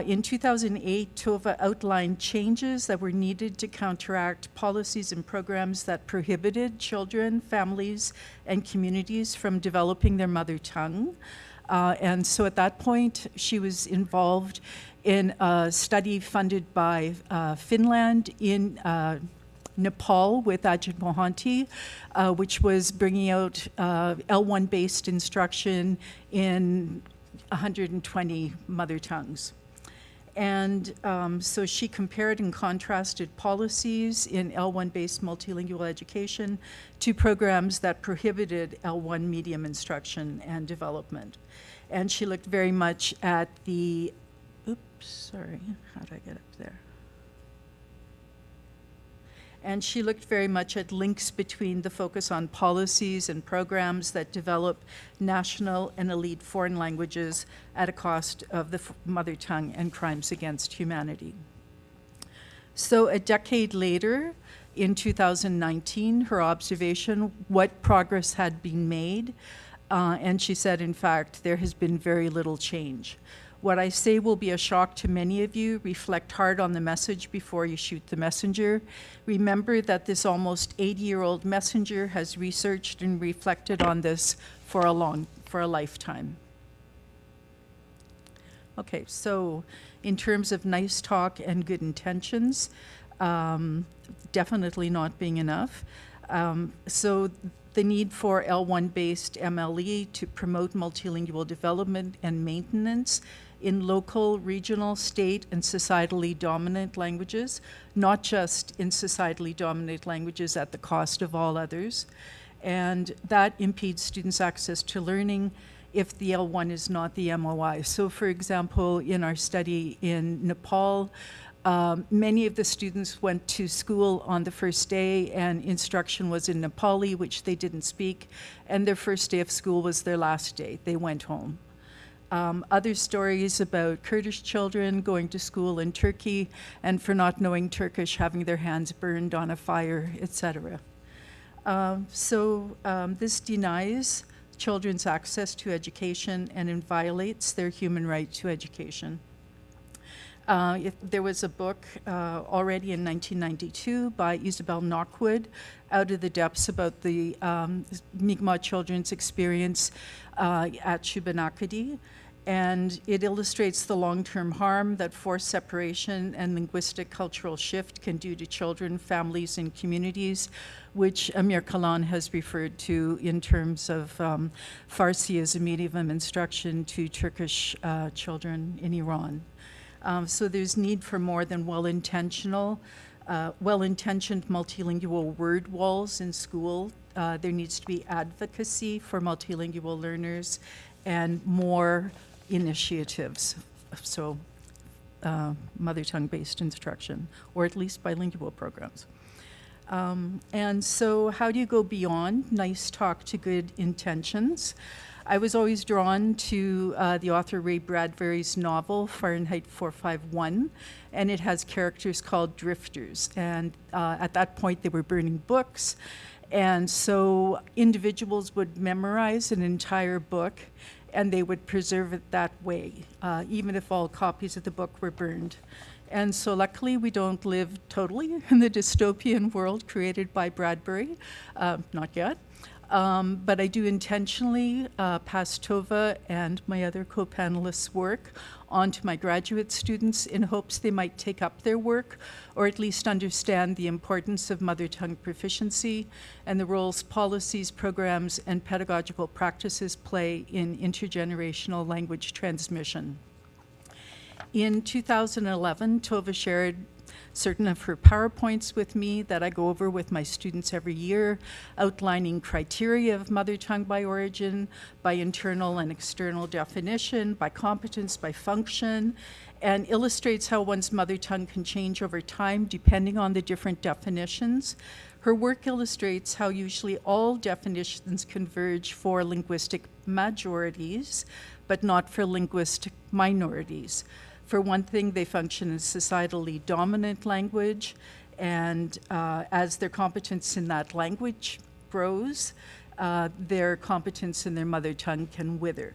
In 2008, Tove outlined changes that were needed to counteract policies and programs that prohibited children, families, and communities from developing their mother tongue. And so at that point, she was involved in a study funded by Finland in Nepal with Ajit Mohanty, which was bringing out L1-based instruction in 120 mother tongues. And so she compared and contrasted policies in L1-based multilingual education to programs that prohibited L1 medium instruction and development. And she looked very much at the, oops, sorry, how did I get up there? And she looked very much at links between the focus on policies and programs that develop national and elite foreign languages at a cost of the mother tongue and crimes against humanity. So a decade later, in 2019, her observation, what progress had been made, and she said, in fact, there has been very little change. What I say will be a shock to many of you. Reflect hard on the message before you shoot the messenger. Remember that this almost 80-year-old messenger has researched and reflected on this for a lifetime. Okay, so in terms of nice talk and good intentions, definitely not being enough. So the need for L1-based MLE to promote multilingual development and maintenance in local, regional, state, and societally dominant languages, not just in societally dominant languages at the cost of all others. And that impedes students' access to learning if the L1 is not the MOI. So for example, in our study in Nepal, many of the students went to school on the first day and instruction was in Nepali, which they didn't speak, and their first day of school was their last day. They went home. Other stories about Kurdish children going to school in Turkey and for not knowing Turkish, having their hands burned on a fire, etc. This denies children's access to education and it violates their human right to education. There was a book already in 1992 by Isabel Knockwood, Out of the Depths, about the Mi'kmaq children's experience at Shubenacadie. And it illustrates the long-term harm that forced separation and linguistic cultural shift can do to children, families, and communities, which Amir Kalan has referred to in terms of Farsi as a medium of instruction to Turkish children in Iran. So there's need for more than well-intentioned multilingual word walls in school. There needs to be advocacy for multilingual learners and more initiatives. So mother tongue-based instruction, or at least bilingual programs. And so how do you go beyond nice talk to good intentions? I was always drawn to the author Ray Bradbury's novel, Fahrenheit 451, and it has characters called drifters. And at that point, they were burning books. And so individuals would memorize an entire book, and they would preserve it that way, even if all copies of the book were burned. And so luckily, we don't live totally in the dystopian world created by Bradbury, not yet. But I do intentionally pass Tove and my other co-panelists' work on to my graduate students in hopes they might take up their work or at least understand the importance of mother tongue proficiency and the roles policies, programs, and pedagogical practices play in intergenerational language transmission. In 2011, Tove shared certain of her PowerPoints with me that I go over with my students every year, outlining criteria of mother tongue by origin, by internal and external definition, by competence, by function, and illustrates how one's mother tongue can change over time depending on the different definitions. Her work illustrates how usually all definitions converge for linguistic majorities, but not for linguistic minorities. For one thing, they function as societally dominant language, and as their competence in that language grows, their competence in their mother tongue can wither.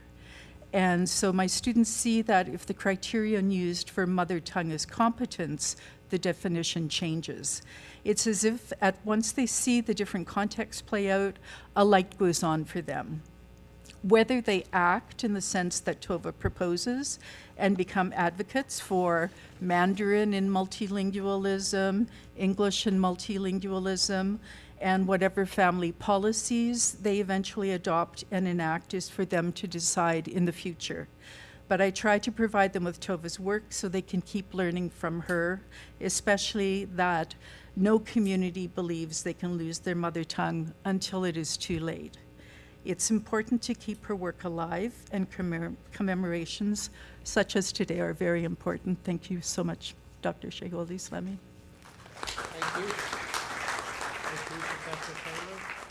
And so my students see that if the criterion used for mother tongue is competence, the definition changes. It's as if once they see the different contexts play out, a light goes on for them. whether they act in the sense that Tove proposes and become advocates for Mandarin in multilingualism, English in multilingualism, and whatever family policies they eventually adopt and enact is for them to decide in the future. But I try to provide them with Tove's work so they can keep learning from her, especially that no community believes they can lose their mother tongue until it is too late. It's important to keep her work alive, and commemorations such as today are very important. Thank you so much, Dr. Sheyholislami. Thank you. Thank you, Professor Taylor.